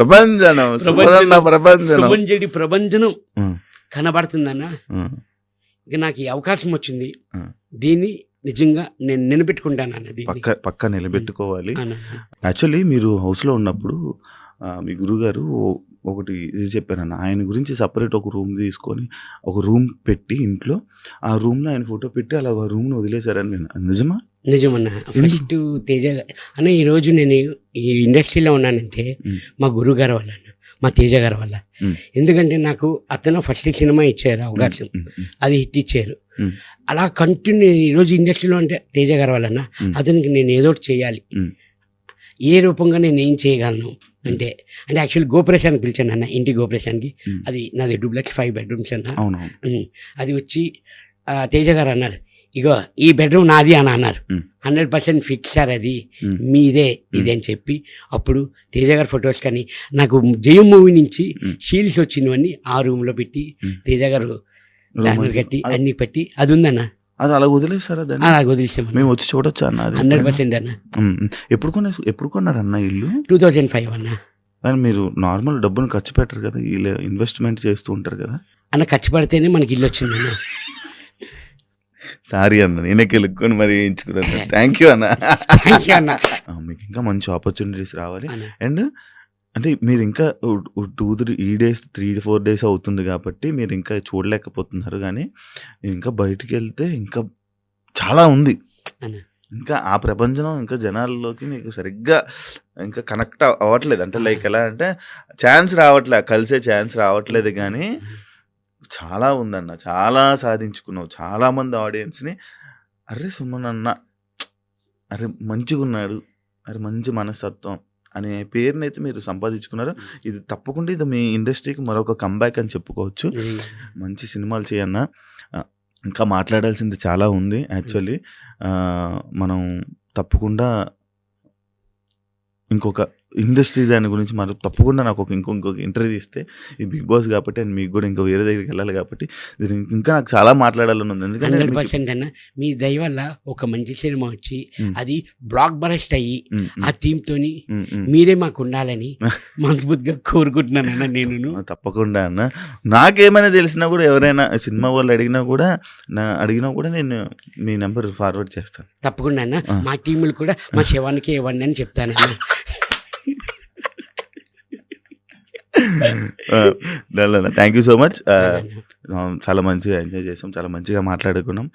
ప్రభంజనం, సుమంజడి ప్రభంజనం కనబడుతుందన్న. ఇక నాకు ఈ అవకాశం వచ్చింది, దీన్ని నిజంగా నేను నిలబెట్టుకుంటాను అన్న. పక్క నిలబెట్టుకోవాలి. యాక్చువల్లీ మీరు హౌస్లో ఉన్నప్పుడు మీ గురుగారు ఒకటి ఇది చెప్పారన్న, ఆయన గురించి సపరేట్ ఒక రూమ్ తీసుకొని ఒక రూమ్ పెట్టి ఇంట్లో ఆ రూమ్లో ఆయన ఫోటో పెట్టి అలా ఒక రూమ్ని వదిలేశారని నేను. నిజమా? నిజమన్నా. ఫస్ట్ తేజ అన్న, ఈరోజు నేను ఈ ఇండస్ట్రీలో ఉన్నానంటే మా గురుగారు వల్ల, మా తేజ గారి వల్ల. ఎందుకంటే నాకు అతను ఫస్ట్ సినిమా ఇచ్చారు అవకాశం, అది హిట్ ఇచ్చారు. అలా కంటిన్యూ ఈరోజు ఇండస్ట్రీలో అంటే తేజ గారి వల్ల. అతనికి నేను ఏదో ఒకటి చేయాలి, ఏ రూపంగా నేను ఏం చేయగలను అంటే యాక్చువల్లీ గోపురేషానికి పిలిచాను అన్న, ఇంటి గోపురేషానికి. అది నాది డూప్లెక్స్ 5 bedrooms అన్న. అది వచ్చి తేజ గారు అన్నారు, ఇగో ఈ బెడ్రూమ్ నాది అని అన్నారు. 100% ఫిక్స్ సార్, అది మీదే ఇది అని చెప్పి అప్పుడు తేజ గారి ఫొటోస్ కానీ నాకు జయం మూవీ నుంచి షీల్స్ వచ్చినవన్నీ ఆ రూమ్లో పెట్టి తేజ గారు బ్యానర్ కట్టి అన్ని పెట్టి అది ఉందన్న. అది అలా వదిలేస్తారా? అలా వదిలేసాం, మేము వచ్చి చూడొచ్చు అన్న. 100% అన్న. ఎప్పుడు కొన్నారన్న ఇల్లు? 2005 అన్న. కానీ మీరు నార్మల్ డబ్బును ఖర్చు పెట్టరు కదా, వీళ్ళు ఇన్వెస్ట్మెంట్ చేస్తూ ఉంటారు కదా అన్న. ఖర్చు పెడితేనే మనకి ఇల్లు వచ్చిందన్న. సారీ అన్న, నేనే కెలుక్కొని మరి వేయించుకున్నాను. థ్యాంక్ యూ అన్న. మీకు ఇంకా మంచి ఆపర్చునిటీస్ రావాలి. అండ్ అంటే మీరు ఇంకా 3-4 days అవుతుంది కాబట్టి మీరు ఇంకా చూడలేకపోతున్నారు. కానీ ఇంకా బయటికి వెళ్తే ఇంకా చాలా ఉంది. ఇంకా ఆ ప్రపంచం ఇంకా జనాల్లోకి మీకు సరిగ్గా ఇంకా కనెక్ట్ అవ్వట్లేదు. అంటే లైక్ ఎలా అంటే ఛాన్స్ రావట్లేదు, కలిసే ఛాన్స్ రావట్లేదు. కానీ చాలా ఉందన్న, చాలా సాధించుకున్నావు. చాలామంది ఆడియన్స్ని అరే సుమన్ అన్న, అరే మంచిగా ఉన్నాడు, అరే మంచి మనస్తత్వం అనే పేరునైతే మీరు సంపాదించుకున్నారు. ఇది తప్పకుండా ఇది మీ ఇండస్ట్రీకి మరొక కంబ్యాక్ అని చెప్పుకోవచ్చు. మంచి సినిమాలు చేయన్నా. ఇంకా మాట్లాడాల్సింది చాలా ఉంది. యాక్చువల్లీ మనం తప్పకుండా ఇంకొక ఇండస్ట్రీ దాని గురించి మరి తప్పకుండా నాకు ఇంకొక ఇంటర్వ్యూ ఇస్తే ఈ బిగ్ బాస్ కాబట్టి అండ్ మీకు కూడా ఇంకా వేరే దగ్గరికి వెళ్ళాలి కాబట్టి ఇంకా నాకు చాలా మాట్లాడాలని ఉంది. ఎందుకంటే 100% అన్న మీ దయ వల్ల ఒక మంచి సినిమా వచ్చి అది బ్లాక్ బరస్ట్ అయ్యి ఆ థీమ్ తోని మీరే మాకు ఉండాలని మనస్ఫూర్తిగా కోరుకుంటున్నాను అన్న. నేను తప్పకుండా అన్న, నాకేమైనా తెలిసినా కూడా ఎవరైనా సినిమా వాళ్ళు అడిగినా కూడా నేను మీ నెంబర్ ఫార్వర్డ్ చేస్తాను తప్పకుండా అన్న. మా టీములు కూడా మా శవానికి ఇవ్వండి అని చెప్తాను అన్న. Thank you so much. చాలా మంచిగా ఎంజాయ్ చేసాం, చాలా మంచిగా మాట్లాడుకున్నాం.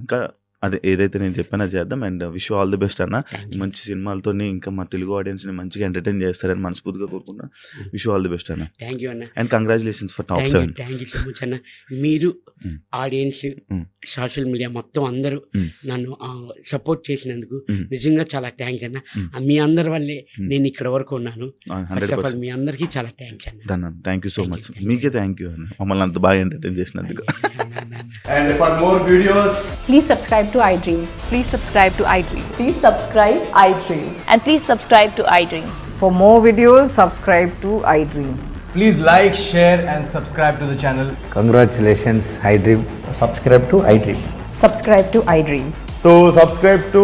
ఇంకా అదే ఏదైతే నేను చెప్పానో చేద్దాం. And wish all the best అన్న. మంచి సినిమాలతో ఇంకా మా తెలుగు ఆడియన్స్ని మంచిగా ఎంటర్టైన్ చేస్తారని మనస్ఫూర్తిగా కోరుకున్నా. విష్ ఆల్ ది బెస్ట్ అన్న. థ్యాంక్ యూ అన్న. And congratulations for top 7. Thank you so much అన్న. మీరు ఆడియన్స్, సోషల్ మీడియా మొత్తం అందరూ నన్ను సపోర్ట్ చేసినందుకు నిజంగా చాలా థ్యాంక్స్ అన్న. మీ అందరి వల్లే నేను ఇక్కడ వరకు ఉన్నాను. ఫస్ట్ ఆఫ్ ఆల్ మీ అందరికీ చాలా థ్యాంక్స్ అన్న. Thank you so much. మీకే థ్యాంక్ యూ అన్న, మమ్మల్ని అంత బాగా ఎంటర్టైన్ చేసినందుకు. And for more videos, please subscribe to iDream. Please subscribe to iDream. Please subscribe iDream. And please subscribe to iDream. For more videos, subscribe to iDream. please like, share and subscribe to the channel. Congratulations, iDream. Subscribe to iDream. Subscribe to iDream. So subscribe to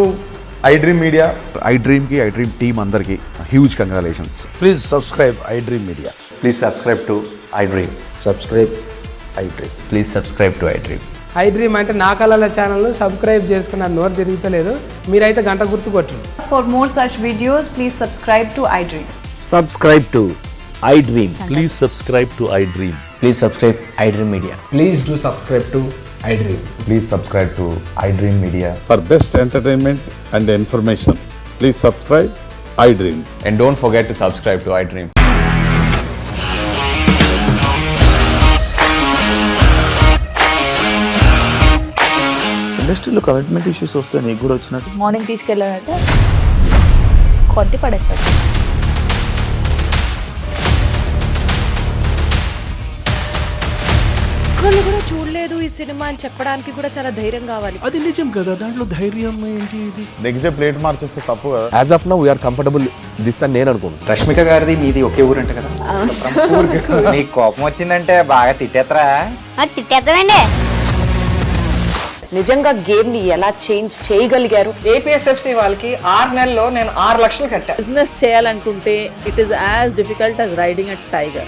iDream Media. iDream ki iDream team andarki huge congratulations. Please subscribe iDream Media. Please subscribe to iDream. Subscribe iDream. Please subscribe to iDream. iDream అంటే నా కళల channel subscribe చేసుకున్న నోరు తిరుగుతలేదు, మీరైతే గంట గుర్తు కొట్టండి. For more such videos, please subscribe to iDream. Subscribe to iDream. Please subscribe to iDream. Please subscribe iDream Media. Please do subscribe to iDream. Please subscribe to iDream Media. For best entertainment and information, please subscribe iDream. And don't forget to subscribe to iDream. ఇండస్ట్రీలో commitment issues వస్తే నీకు కూడా వచ్చినట్టు morning తీసుకెళ్ళారంటే కొట్టి పడేసాడు. ఒక్కళ్ళు కూడా చూడలేదు ఈ సినిమా అని చెప్పడానికి కూడా చాలా ధైర్యం కావాలి. అది నిజం కదా, దాంట్లో ధైర్యం ఏంటి? ఇది నెక్స్ట్ డే ప్లేట్ మార్చేస్తే తప్పు కదా. As of now, we are comfortable this అని నేను అనుకుంటున్నాను. రష్మిక గారిది మీది ఒకే ఊరు అంట కదా. నీకు కోపం వచ్చిందంటే బాగా తిట్టేత్తరా? తిట్టేద్దామండి. నిజంగా గేమ్ ని ఎలా చేంజ్ చేయగలిగారు? ఏపీఎస్ఎఫ్సి వాళ్ళకి 6 నెలల్లో నేను 6 లక్షలు కట్టా. బిజినెస్ చేయాలనుకుంటే it is as difficult as riding a tiger.